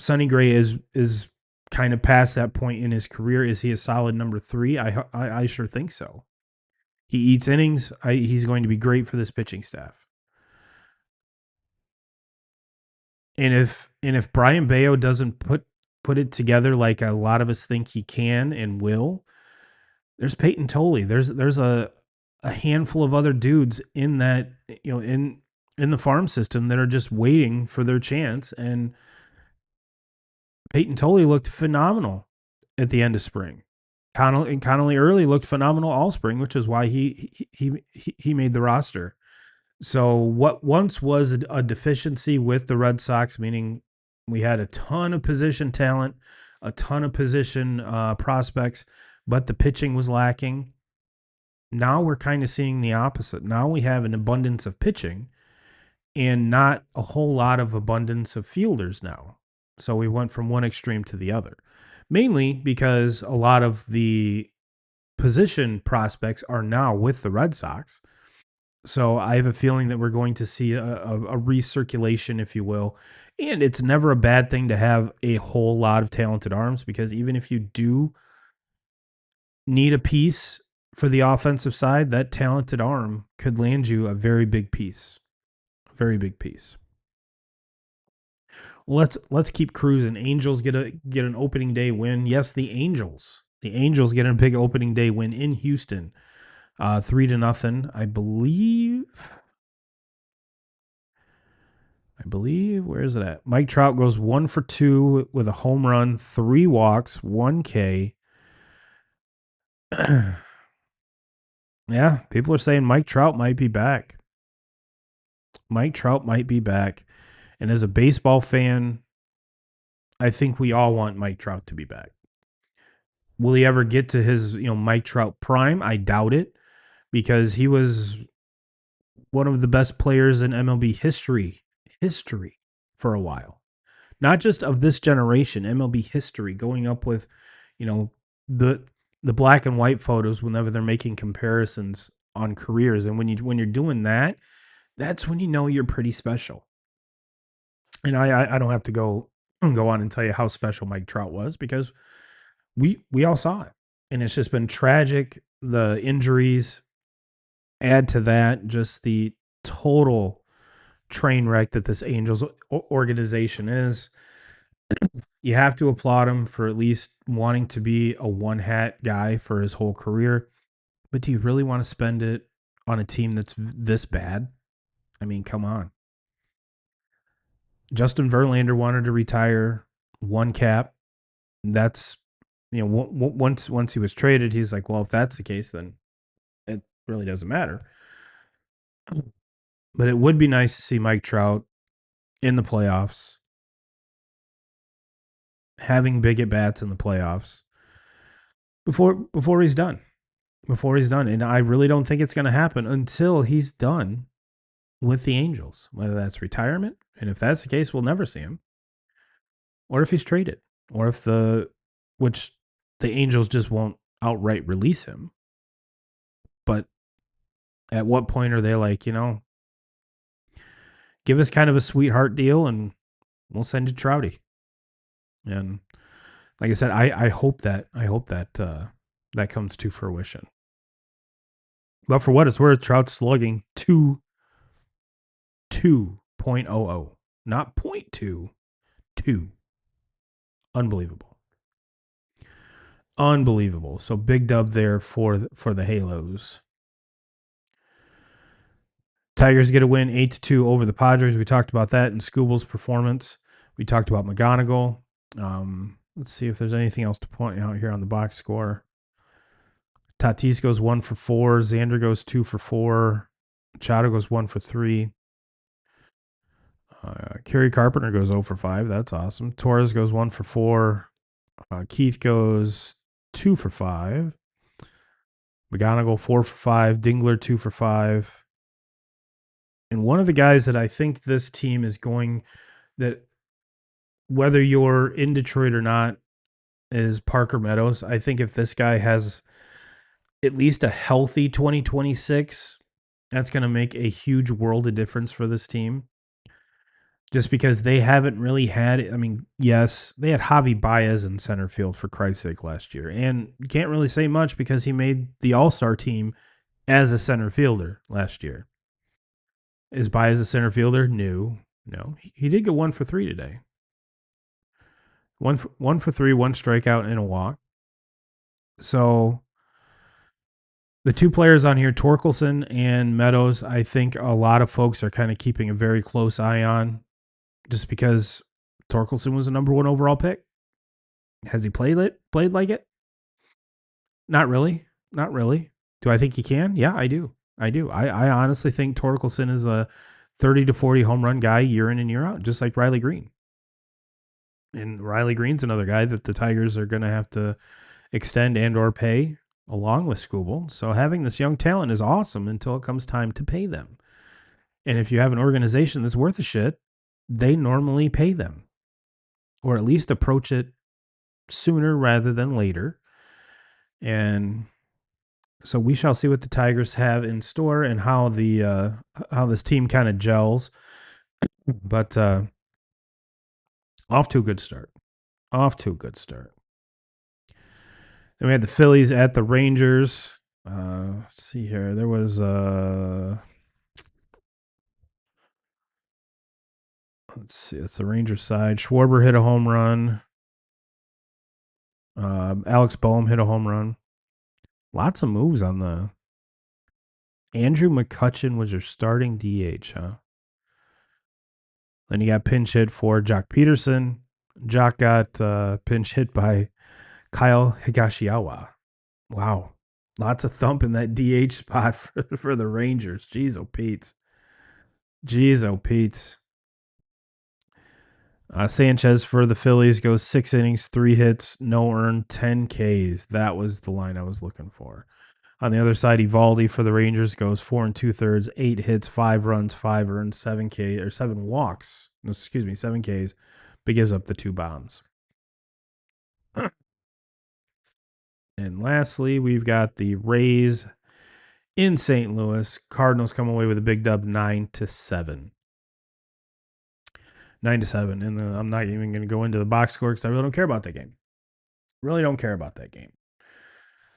Sonny Gray is kind of past that point in his career. Is he a solid number 3? I sure think so. He eats innings. He's going to be great for this pitching staff. And if Brian Bayo doesn't put it together like a lot of us think he can and will, there's Peyton Tolley. There's a handful of other dudes in that, in the farm system that are just waiting for their chance. And Peyton Tolley looked phenomenal at the end of spring. Connolly Early looked phenomenal all spring, which is why he made the roster. So what once was a deficiency with the Red Sox, meaning we had a ton of position talent, a ton of position prospects, but the pitching was lacking. Now we're kind of seeing the opposite. Now we have an abundance of pitching and not a whole lot of abundance of fielders now. So we went from one extreme to the other, mainly because a lot of the position prospects are now with the Red Sox. So I have a feeling that we're going to see a recirculation, if you will. And it's never a bad thing to have a whole lot of talented arms, because even if you do need a piece for the offensive side, that talented arm could land you a very big piece. A very big piece. Well, let's keep cruising. Angels get an opening day win. Yes, the Angels. The Angels get a big opening day win in Houston. 3-0, I believe. Where is it at? Mike Trout goes 1 for 2 with a home run, 3 walks, 1 K. Yeah, people are saying Mike Trout might be back. Mike Trout might be back. And as a baseball fan, I think we all want Mike Trout to be back. Will he ever get to his, Mike Trout prime? I doubt it, because he was one of the best players in MLB history for a while. Not just of this generation, MLB history, going up with, the black and white photos whenever they're making comparisons on careers. And when you're doing that, that's when you know you're pretty special. And I don't have to go on and tell you how special Mike Trout was, because we all saw it. And it's just been tragic. The injuries add to that, just the total train wreck that this Angels organization is. You have to applaud him for at least wanting to be a one hat guy for his whole career. But do you really want to spend it on a team that's this bad? I mean, come on. Justin Verlander wanted to retire, 1 cap. That's, once he was traded, he's like, well, if that's the case, then it really doesn't matter. But it would be nice to see Mike Trout in the playoffs, having big at bats in the playoffs before he's done. And I really don't think it's going to happen until he's done with the Angels, whether that's retirement. And if that's the case, we'll never see him. Or if he's traded, or which the Angels just won't outright release him. But at what point are they like, give us kind of a sweetheart deal and we'll send you Trouty. And like I said, I hope that that comes to fruition. But for what it's worth, Trout's slugging 2.00, not point 0.2, 2. Unbelievable. Unbelievable. So big dub there for the Halos. Tigers get a win 8-2 over the Padres. We talked about that in Scooble's performance. We talked about McGonigal. Let's see if there's anything else to point out here on the box score. Tatis goes 1 for 4. Xander goes 2 for 4. Machado goes 1 for 3. Kerry Carpenter goes 0 for 5. That's awesome. Torres goes 1 for 4. Keith goes 2 for 5. McGonigal 4 for 5. Dingler 2 for 5. And one of the guys that I think this team is going, that whether you're in Detroit or not, is Parker Meadows. I think if this guy has at least a healthy 2026, that's going to make a huge world of difference for this team. Just because they haven't really had, I mean, yes, they had Javi Baez in center field for Christ's sake last year. And you can't really say much because he made the All-Star team as a center fielder last year. Is Baez a center fielder? No. He did go 1 for 3 today. One for 3, 1 strikeout and a walk. So the two players on here, Torkelson and Meadows, I think a lot of folks are kind of keeping a very close eye on, just because Torkelson was a number 1 overall pick. Has he played like it? Not really. Not really. Do I think he can? Yeah, I do. I honestly think Torkelson is a 30 to 40 home run guy year in and year out, just like Riley Green. And Riley Green's another guy that the Tigers are going to have to extend and or pay along with Scooble. So having this young talent is awesome until it comes time to pay them. And if you have an organization that's worth a shit, they normally pay them, or at least approach it sooner rather than later. And so we shall see what the Tigers have in store and how this team kind of gels. But off to a good start. Then we had the Phillies at the Rangers. Let's see here. There was let's see. It's the Rangers side. Schwarber hit a home run. Alex Boehm hit a home run. Lots of moves on the. Andrew McCutchen was your starting DH, huh? Then you got pinch hit for Jock Peterson. Jock got pinch hit by Kyle Higashiawa. Wow. Lots of thump in that DH spot for the Rangers. Jeez, oh, Pete. Sanchez for the Phillies goes 6 innings, 3 hits, no earned, 10 Ks. That was the line I was looking for. On the other side, Evaldi for the Rangers goes 4 2/3, 8 hits, 5 runs, 5 earned, 7 walks. No, excuse me, 7 Ks, but gives up the 2 bombs. And lastly, we've got the Rays in St. Louis. Cardinals come away with a big dub, 9-7. 9-7. And I'm not even going to go into the box score because I really don't care about that game.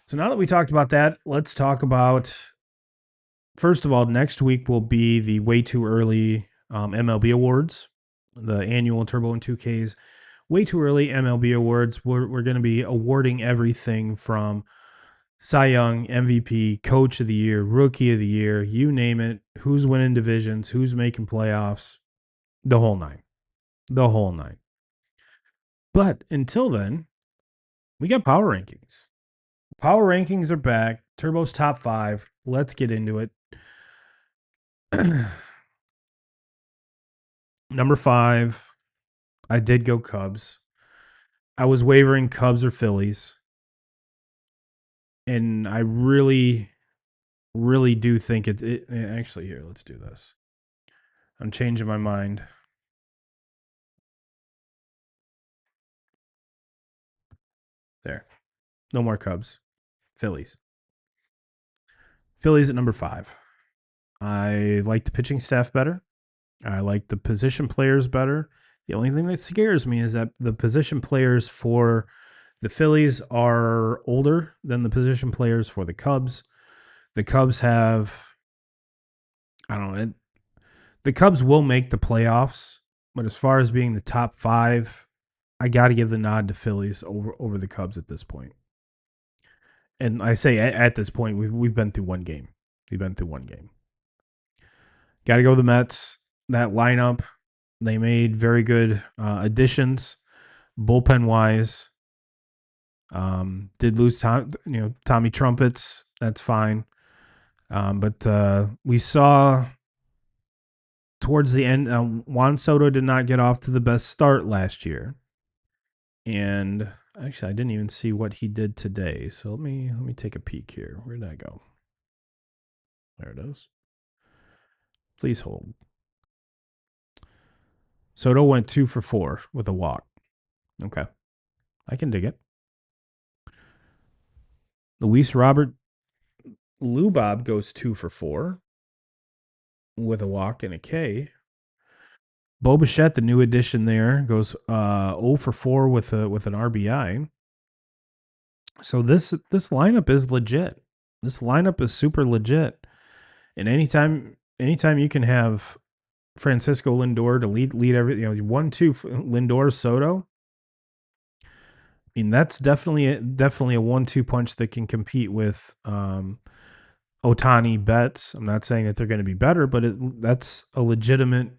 So now that we talked about that, let's talk about, first of all, next week will be the way too early MLB awards, the annual Turbo and 2Ks. Way too early MLB awards. We're going to be awarding everything from Cy Young, MVP, Coach of the Year, Rookie of the Year, you name it. Who's winning divisions, who's making playoffs, the whole nine. But until then, we got power rankings. Power rankings are back. Turbo's top 5. Let's get into it. Number 5, I did go Cubs. I was wavering Cubs or Phillies. And I really do think it actually, here, let's do this. I'm changing my mind. There. No more Cubs. Phillies. Phillies at number 5. I like the pitching staff better. I like the position players better. The only thing that scares me is that the position players for The Phillies are older than the position players for the Cubs. The Cubs have, I don't know, the Cubs will make the playoffs, but as far as being the top five, I got to give the nod to Phillies over the Cubs at this point. And I say at this point, we've been through one game. We've been through one game. Got to go the Mets. That lineup, they made very good additions, bullpen wise. Did lose Tommy Trumpets. That's fine. But we saw towards the end, Juan Soto did not get off to the best start last year, and actually, I didn't even see what he did today. So let me take a peek here. Where did I go? There it is. Please hold. Soto went 2 for 4 with a walk. Okay, I can dig it. Luis Robert Lubob goes 2 for 4 with a walk and a K. Bo Bichette, the new addition there, goes 0 for 4 with an RBI. So this lineup is legit. This lineup is super legit. And anytime you can have Francisco Lindor to lead every 1-2 Lindor Soto, I mean that's definitely a 1-2 punch that can compete with Otani Betts. I'm not saying that they're going to be better, but that's a legitimate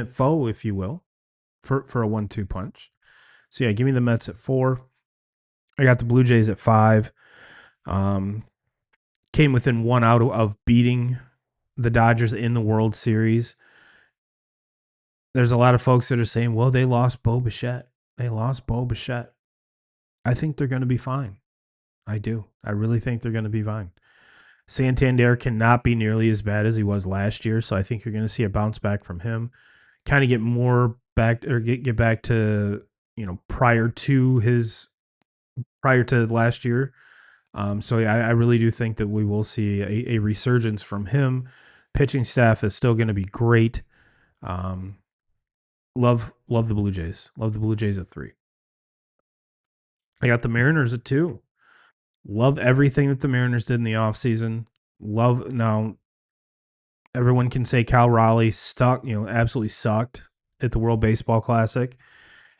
foe, if you will, for a 1-2 punch. So yeah, give me the Mets at 4. I got the Blue Jays at 5. Came within 1 out of beating the Dodgers in the World Series. There's a lot of folks that are saying, well, they lost Bo Bichette. They lost Bo Bichette. I think they're going to be fine. I do. I really think they're going to be fine. Santander cannot be nearly as bad as he was last year, so I think you're going to see a bounce back from him. Kind of get more back or get back to prior to last year. So yeah, I really do think that we will see a resurgence from him. Pitching staff is still going to be great. Love the Blue Jays. Love the Blue Jays at 3. I got the Mariners at 2. Love everything that the Mariners did in the offseason. Love now. Everyone can say Cal Raleigh absolutely sucked at the World Baseball Classic.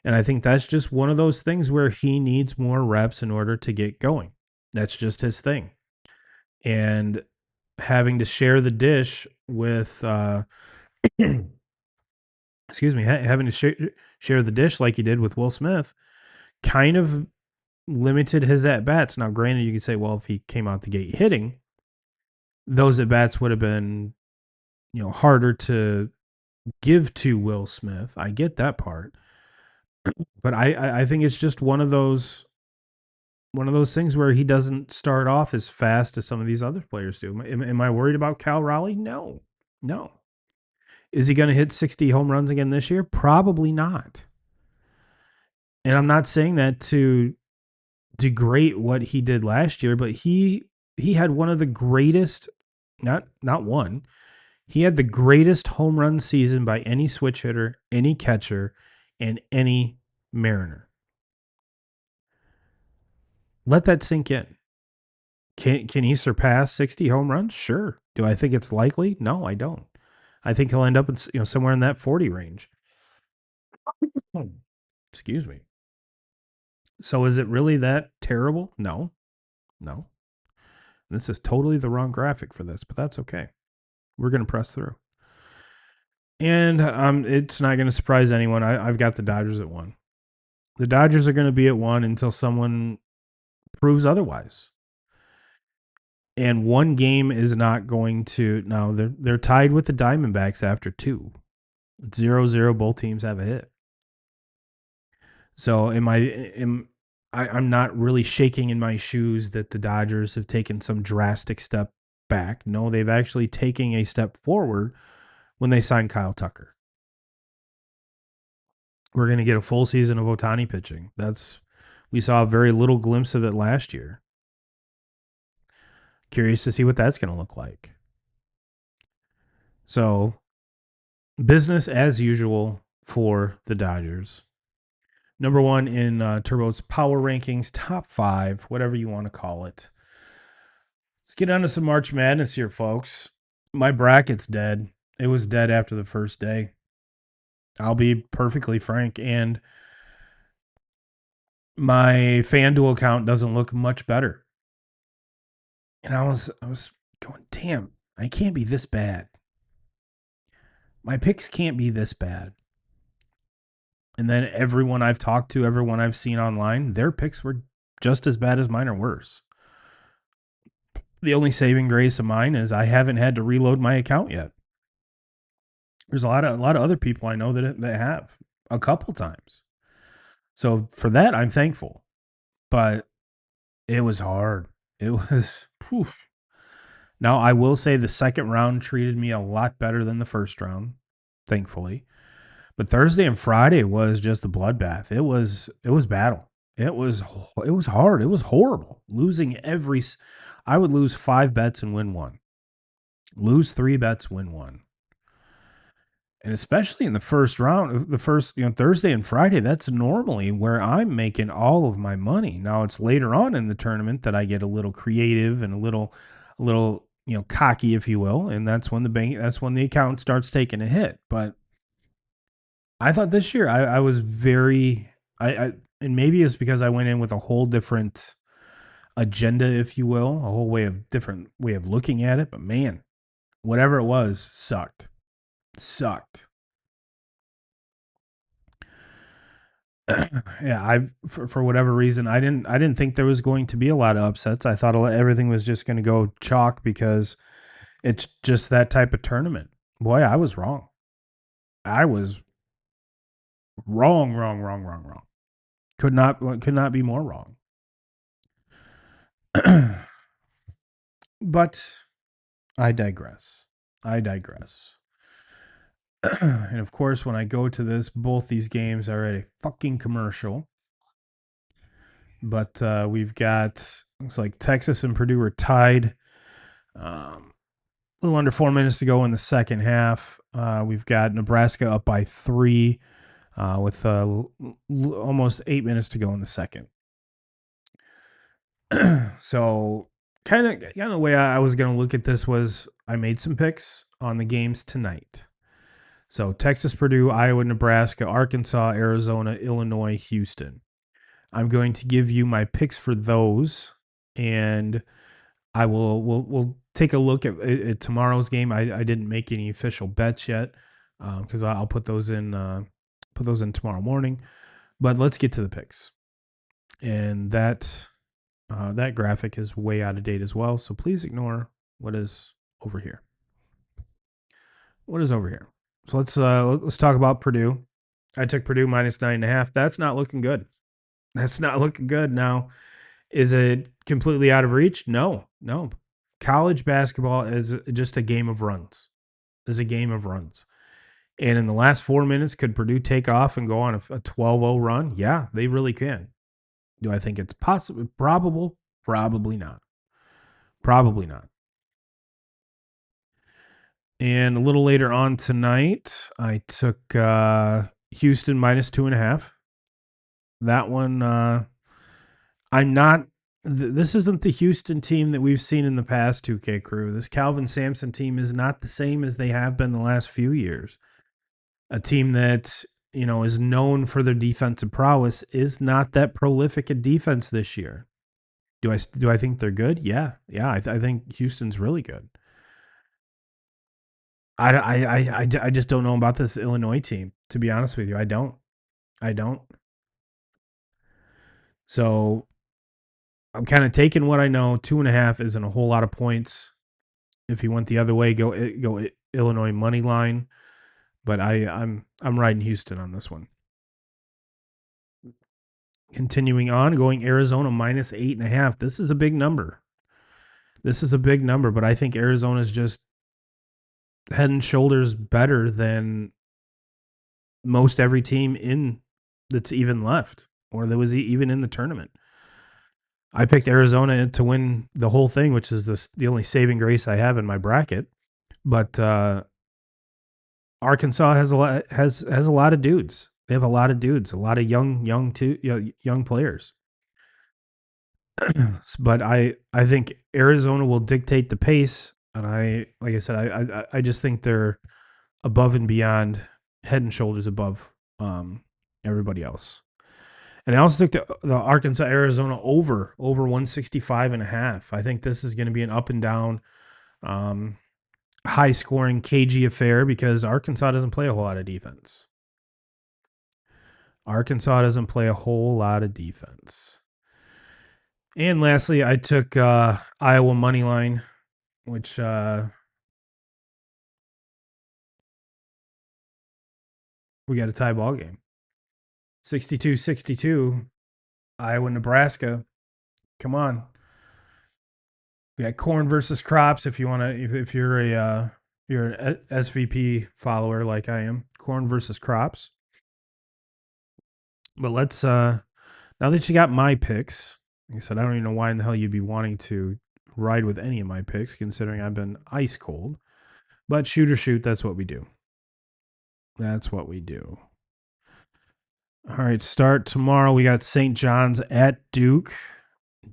And I think that's just one of those things where he needs more reps in order to get going. That's just his thing. And having to share the dish with, excuse me, having to share the dish like he did with Will Smith kind of limited his at-bats. Now, granted, you could say, well, if he came out the gate hitting, those at-bats would have been, harder to give to Will Smith. I get that part. But I think it's just one of those things where he doesn't start off as fast as some of these other players do. Am I worried about Cal Raleigh? No. Is he going to hit 60 home runs again this year? Probably not. And I'm not saying that to degrade what he did last year, but he had one of the greatest, not one, he had the greatest home run season by any switch hitter, any catcher, and any Mariner. Let that sink in. Can he surpass 60 home runs? Sure. Do I think it's likely? No, I don't. I think he'll end up in somewhere in that 40 range. Excuse me. So is it really that terrible? No. This is totally the wrong graphic for this, but that's okay. We're going to press through. And it's not going to surprise anyone. I've got the Dodgers at 1. The Dodgers are going to be at 1 until someone proves otherwise. And one game is not going to. Now they're tied with the Diamondbacks after 2. 0-0. Both teams have a hit. So I'm not really shaking in my shoes that the Dodgers have taken some drastic step back. No, they've actually taken a step forward when they signed Kyle Tucker. We're going to get a full season of Otani pitching. We saw a very little glimpse of it last year. Curious to see what that's going to look like. So, business as usual for the Dodgers. Number one in Turbo's power rankings, top 5, whatever you want to call it. Let's get on to some March Madness here, folks. My bracket's dead. It was dead after the first day. I'll be perfectly frank. And my FanDuel account doesn't look much better. And I was going, damn, I can't be this bad. My picks can't be this bad. And then everyone I've talked to, everyone I've seen online, their picks were just as bad as mine or worse. The only saving grace of mine is I haven't had to reload my account yet. There's a lot of other people I know that have a couple times. So for that, I'm thankful. But it was hard. It was. Whew. Now I will say the second round treated me a lot better than the first round, thankfully. But Thursday and Friday was just a bloodbath. It was battle. It was hard. It was horrible. Losing I would lose 5 bets and win 1. Lose 3 bets, win 1. And especially in the first round, the first, Thursday and Friday, that's normally where I'm making all of my money. Now it's later on in the tournament that I get a little creative and a little, cocky, if you will. And that's when the account starts taking a hit. But I thought this year I was very, and maybe it's because I went in with a whole different agenda, if you will, a whole different way of looking at it. But man, whatever it was, sucked. Yeah, for whatever reason, I didn't think there was going to be a lot of upsets. I thought everything was just going to go chalk because it's just that type of tournament. Boy, I was wrong. I was wrong. Could not be more wrong. But I digress. And of course, when I go to this, both these games are at a fucking commercial. But we've got, looks like Texas and Purdue are tied. A little under 4 minutes to go in the second half. We've got Nebraska up by 3 with almost 8 minutes to go in the second. So kind of the way I was going to look at this was I made some picks on the games tonight. So Texas, Purdue, Iowa, Nebraska, Arkansas, Arizona, Illinois, Houston. I'm going to give you my picks for those, and I we'll take a look at tomorrow's game. I didn't make any official bets yet because I'll put those in tomorrow morning. But let's get to the picks, and that graphic is way out of date as well. So please ignore what is over here. What is over here? So let's talk about Purdue. I took Purdue minus 9.5. That's not looking good. Now, is it completely out of reach? No. College basketball is just a game of runs. And in the last 4 minutes, could Purdue take off and go on a 12-0 run? Yeah, they really can. Do I think it's possible? Probable? Probably not. And a little later on tonight, I took Houston minus 2.5. That one, I'm not. This isn't the Houston team that we've seen in the past, 2K crew. This Calvin Sampson team is not the same as they have been the last few years. A team that, is known for their defensive prowess is not that prolific at defense this year. Do I think they're good? Yeah. I think Houston's really good. I just don't know about this Illinois team, to be honest with you. I don't. So I'm kind of taking what I know. 2.5 isn't a whole lot of points. If you went the other way, go Illinois money line. But I'm riding Houston on this one. Continuing on, going Arizona minus 8.5. This is a big number. But I think Arizona's just head and shoulders better than most every team that's even left or that was even in the tournament. I picked Arizona to win the whole thing, which is the only saving grace I have in my bracket. But Arkansas has a lot of dudes. They have a lot of dudes, a lot of young players. But I think Arizona will dictate the pace, and like I said, I just think they're above and beyond, head and shoulders above everybody else. And I also think the Arkansas Arizona over 165 and a half. I think this is going to be an up and down, um, high scoring, cagey affair because Arkansas doesn't play a whole lot of defense. Arkansas doesn't play a whole lot of defense. And lastly, I took Iowa money line, which we got a tie ball game. 62-62, Iowa, Nebraska. Come on. We got corn versus crops. If you want to, if you're you're an SVP follower like I am, corn versus crops. But let's now that you got my picks, like I said, I don't even know why in the hell you'd be wanting to ride with any of my picks, considering I've been ice cold. But shoot or shoot, that's what we do. That's what we do. All right, start tomorrow. We got St. John's at Duke.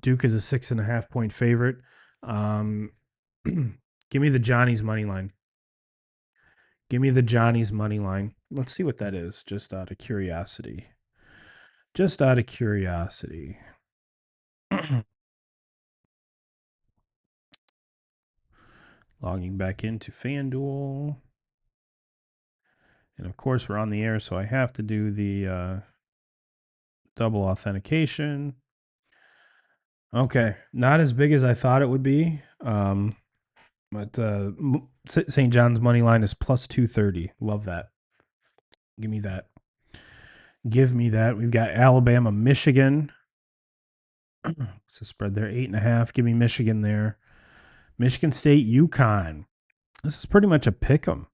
Duke is a 6.5-point favorite. Give me the Johnny's money line. Give me the Johnny's money line. Let's see what that is, just out of curiosity. Just out of curiosity. Logging back into FanDuel. And of course, we're on the air, so I have to do the double authentication. Okay, not as big as I thought it would be. But St. John's money line is plus 230. Love that. Give me that. Give me that. We've got Alabama, Michigan. It's a spread there, 8.5. Give me Michigan there. Michigan State, UConn. This is pretty much a pick 'em.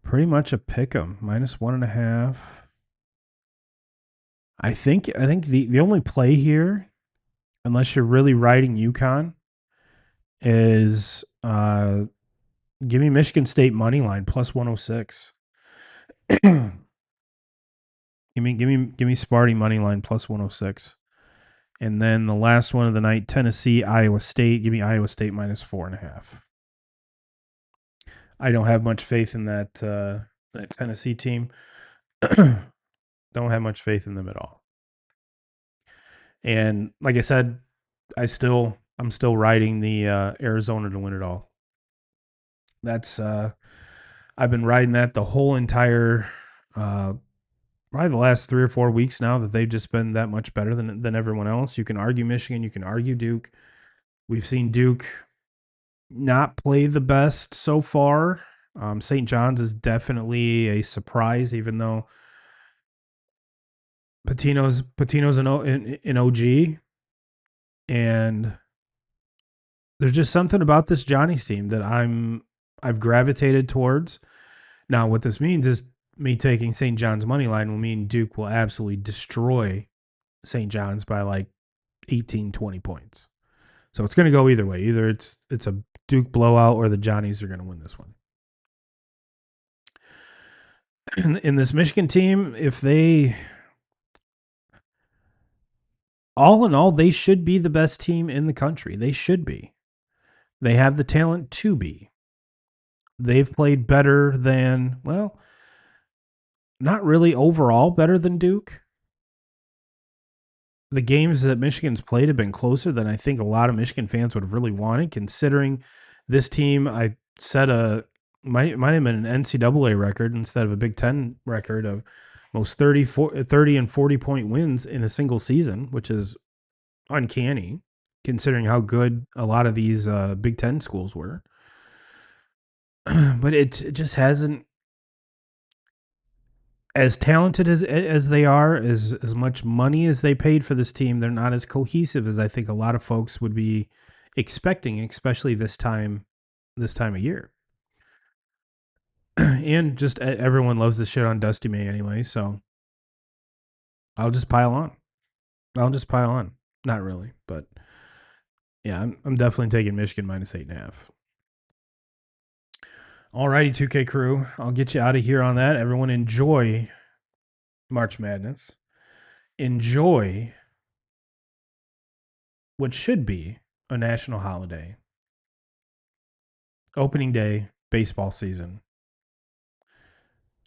Pretty much a pick 'em. Minus 1.5. I think the only play here, unless you're really riding UConn, is give me Michigan State money line plus 106. Give me Sparty money line plus 106. And then the last one of the night, Tennessee, Iowa State. Give me Iowa State minus 4.5. I don't have much faith in that Tennessee team. Don't have much faith in them at all. And like I said, I'm still riding the Arizona to win it all. That's I've been riding that the whole entire probably the last 3 or 4 weeks now that they've just been that much better than everyone else. You can argue Michigan, you can argue Duke. We've seen Duke not play the best so far. St. John's is definitely a surprise, even though Patino's an OG, and there's just something about this Johnny's team that I've gravitated towards. Now, what this means is me taking St. John's money line will mean Duke will absolutely destroy St. John's by like 18, 20 points. So it's going to go either way. Either it's a Duke blowout or the Johnnies are going to win this one. In this Michigan team, if they, all in all, they should be the best team in the country. They should be. They have the talent to be. They've played better than, well, not really overall better than Duke. The games that Michigan's played have been closer than I think a lot of Michigan fans would have really wanted, considering this team, I set might have been an NCAA record instead of a Big Ten record of most 30 and 40-point wins in a single season, which is uncanny considering how good a lot of these Big Ten schools were. But it just hasn't, as talented as they are, as much money as they paid for this team, they're not as cohesive as I think a lot of folks would be expecting, especially this time of year. And just everyone loves the shit on Dusty May anyway, so I'll just pile on. Not really, but yeah, I'm definitely taking Michigan minus 8.5. Alrighty, 2K crew. I'll get you out of here on that. Everyone enjoy March Madness. Enjoy what should be a national holiday. Opening day, baseball season.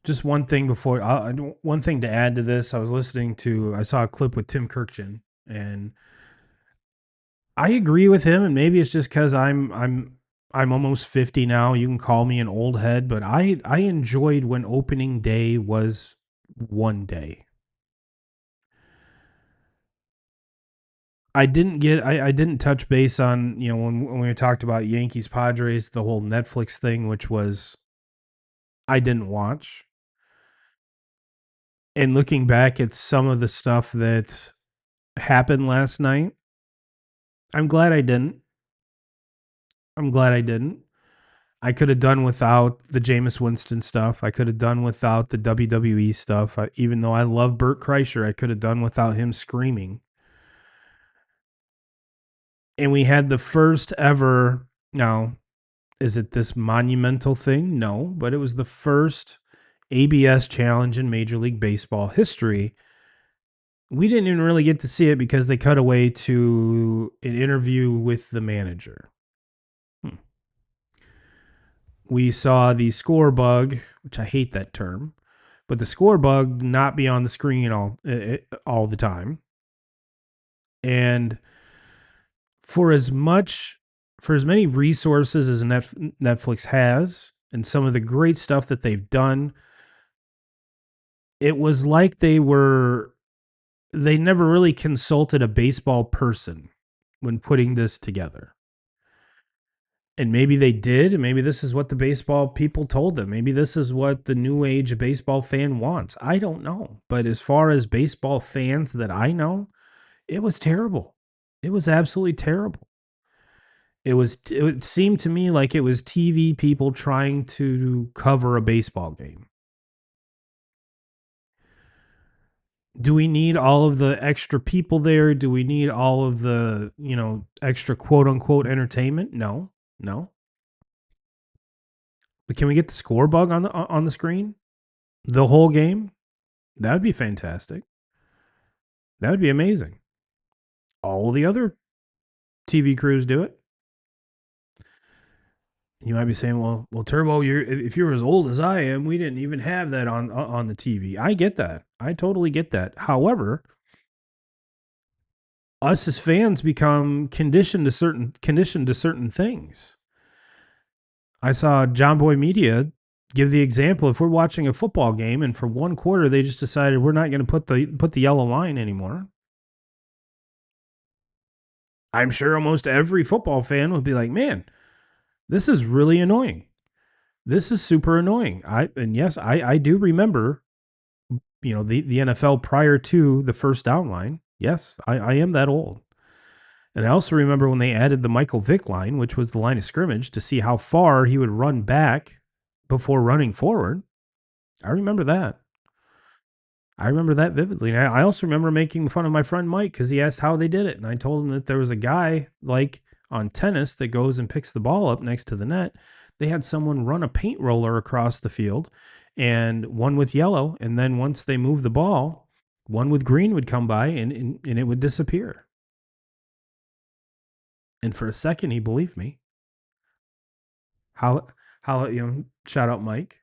Just one thing one thing to add to this. I saw a clip with Tim Kirkchin, and I agree with him. And maybe it's just because I'm almost 50 now. You can call me an old head, but I enjoyed when opening day was one day. I didn't touch base on, when we talked about Yankees Padres, the whole Netflix thing, which was I didn't watch. And looking back at some of the stuff that happened last night, I'm glad I didn't. I'm glad I didn't. I could have done without the Jameis Winston stuff. I could have done without the WWE stuff. Even though I love Burt Kreischer, I could have done without him screaming. And we had the first ever. Now, is it this monumental thing? No, but it was the first ABS challenge in Major League Baseball history. We didn't even really get to see it because they cut away to an interview with the manager. We saw the score bug, which I hate that term, but the score bug not be on the screen all the time. And for as many resources as Netflix has and some of the great stuff that they've done, it was like they never really consulted a baseball person when putting this together. And maybe they did, and maybe this is what the baseball people told them. Maybe this is what the new age baseball fan wants. I don't know. But as far as baseball fans that I know, it was terrible. It was absolutely terrible. It seemed to me like it was TV people trying to cover a baseball game. Do we need all of the extra people there? Do we need all of the, extra quote unquote entertainment? No. No. But can we get the score bug on the screen the whole game? That would be fantastic. That would be amazing. All the other TV crews do it. You might be saying, "Well, Turbo, if you're as old as I am, we didn't even have that on the TV." I get that. I totally get that. However, us as fans become conditioned to certain things. I saw John Boy Media give the example: if we're watching a football game and for one quarter they just decided we're not going to put the yellow line anymore, I'm sure almost every football fan would be like, "Man, this is really annoying. This is super annoying." I do remember, the NFL prior to the first down line. Yes, I am that old. And I also remember when they added the Michael Vick line, which was the line of scrimmage, to see how far he would run back before running forward. I remember that. I remember that vividly. And I also remember making fun of my friend Mike because he asked how they did it. And I told him that there was a guy like on tennis that goes and picks the ball up next to the net. They had someone run a paint roller across the field, and one with yellow. And then once they moved the ball, one with green would come by and it would disappear. And for a second, he believed me. How, shout out Mike.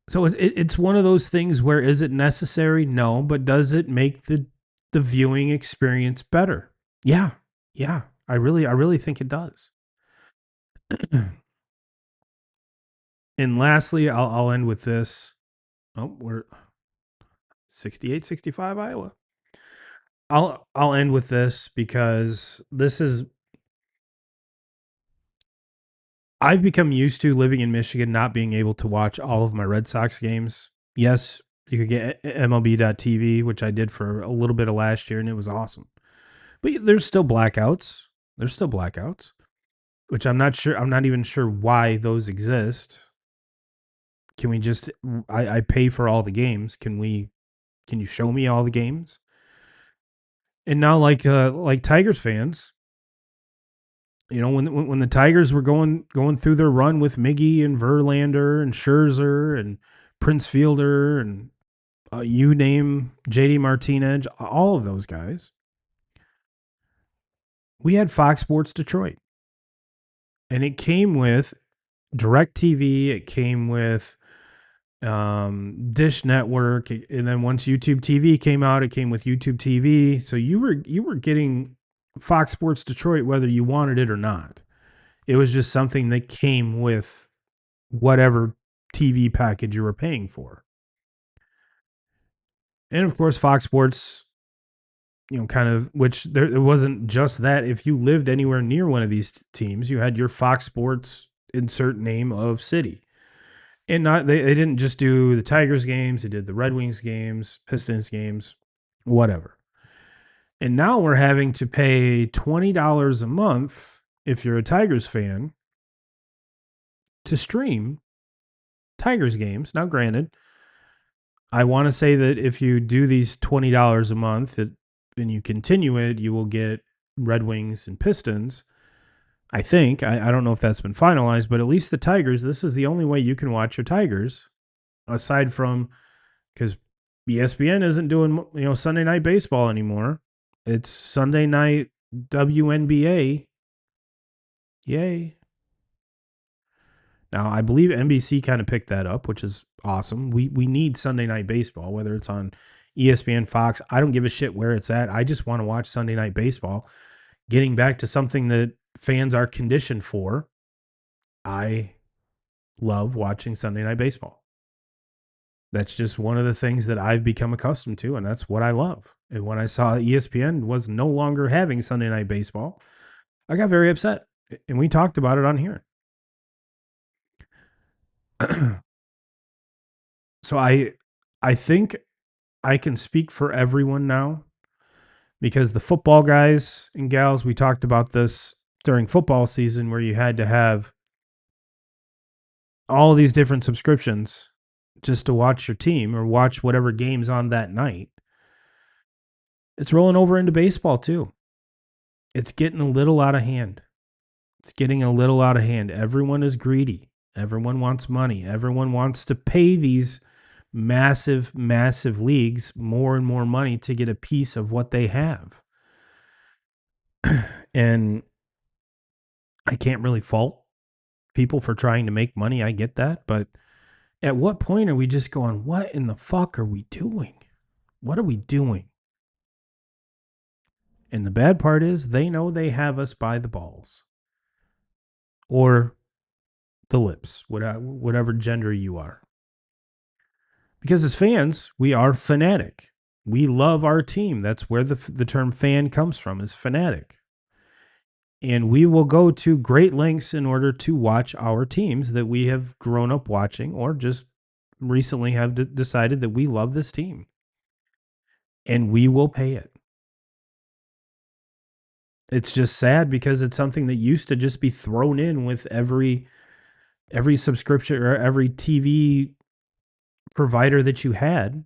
So it's one of those things where, is it necessary? No, but does it make the viewing experience better? Yeah, yeah. I really think it does. And lastly, I'll end with this. Oh, we're 68-65 Iowa. I'll end with this because I've become used to living in Michigan, not being able to watch all of my Red Sox games. Yes, you could get MLB.TV, which I did for a little bit of last year, and it was awesome. But there's still blackouts. There's still blackouts, which I'm not sure. I'm not even sure why those exist. Can we just? I pay for all the games. Can you show me all the games? And now, like Tigers fans, When the Tigers were going through their run with Miggy and Verlander and Scherzer and Prince Fielder and you name JD Martinez, all of those guys, we had Fox Sports Detroit. And it came with DirecTV, it came with Dish Network, and then once YouTube TV came out, it came with YouTube TV. So you were getting Fox Sports Detroit whether you wanted it or not. It was just something that came with whatever TV package you were paying for. And of course, Fox Sports, kind of, which it wasn't just that. If you lived anywhere near one of these teams, you had your Fox Sports insert name of city. And they didn't just do the Tigers games, they did the Red Wings games, Pistons games, whatever. And now we're having to pay $20 a month if you're a Tigers fan to stream Tigers games. Now, granted, I want to say that if you do these $20 a month and you continue it, you will get Red Wings and Pistons. I think. I don't know if that's been finalized, but at least the Tigers, this is the only way you can watch your Tigers, aside from, because ESPN isn't doing Sunday night baseball anymore. It's Sunday night WNBA. Yay. Now, I believe NBC kind of picked that up, which is awesome. We need Sunday night baseball, whether it's on ESPN, Fox. I don't give a shit where it's at. I just want to watch Sunday night baseball. Getting back to something that fans are conditioned for, I love watching Sunday night baseball. That's just one of the things that I've become accustomed to, and that's what I love. And when I saw ESPN was no longer having Sunday night baseball, I got very upset. And we talked about it on here. So I think I can speak for everyone now, because the football guys and gals, we talked about this during football season, where you had to have all of these different subscriptions just to watch your team or watch whatever game's on that night. It's rolling over into baseball too. It's getting a little out of hand. Everyone is greedy. Everyone wants money. Everyone wants to pay these massive, massive leagues more and more money to get a piece of what they have. And I can't really fault people for trying to make money. I get that. But at what point are we just going, what in the fuck are we doing? What are we doing? And the bad part is they know they have us by the balls or the lips, whatever gender you are. Because as fans, we are fanatic. We love our team. That's where the term fan comes from, is fanatic. And we will go to great lengths in order to watch our teams that we have grown up watching, or just recently have decided that we love this team. And we will pay it. It's just sad because it's something that used to just be thrown in with every subscription or every TV provider that you had.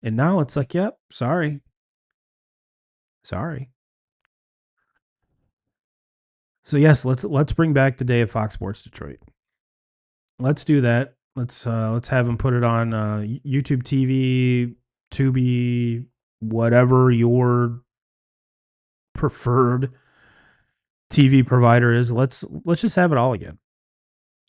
And now it's like, yep, sorry. So yes, let's bring back the day of Fox Sports Detroit. Let's do that. Let's have them put it on YouTube TV, Tubi, whatever your preferred TV provider is. Let's just have it all again.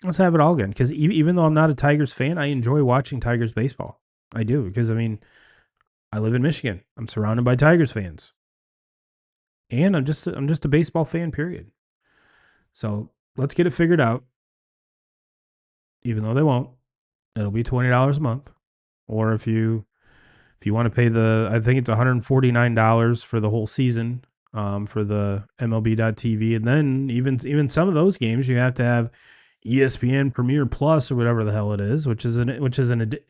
Let's have it all again, because even though I'm not a Tigers fan, I enjoy watching Tigers baseball. I do, because I live in Michigan. I'm surrounded by Tigers fans, and I'm just a baseball fan. Period. So let's get it figured out. Even though they won't, it'll be $20 a month. Or if you want to pay I think it's $149 for the whole season, for the MLB.TV, and then even some of those games you have to have ESPN Premier Plus or whatever the hell it is, which is an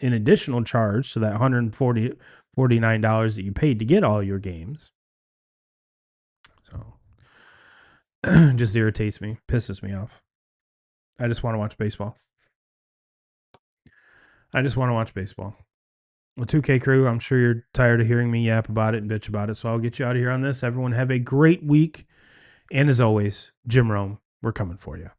additional charge to that $149 that you paid to get all your games. So just irritates me, pisses me off. I just want to watch baseball. Well, 2K crew, I'm sure you're tired of hearing me yap about it and bitch about it, so I'll get you out of here on this. Everyone have a great week, And as always, Jim Rome, we're coming for you.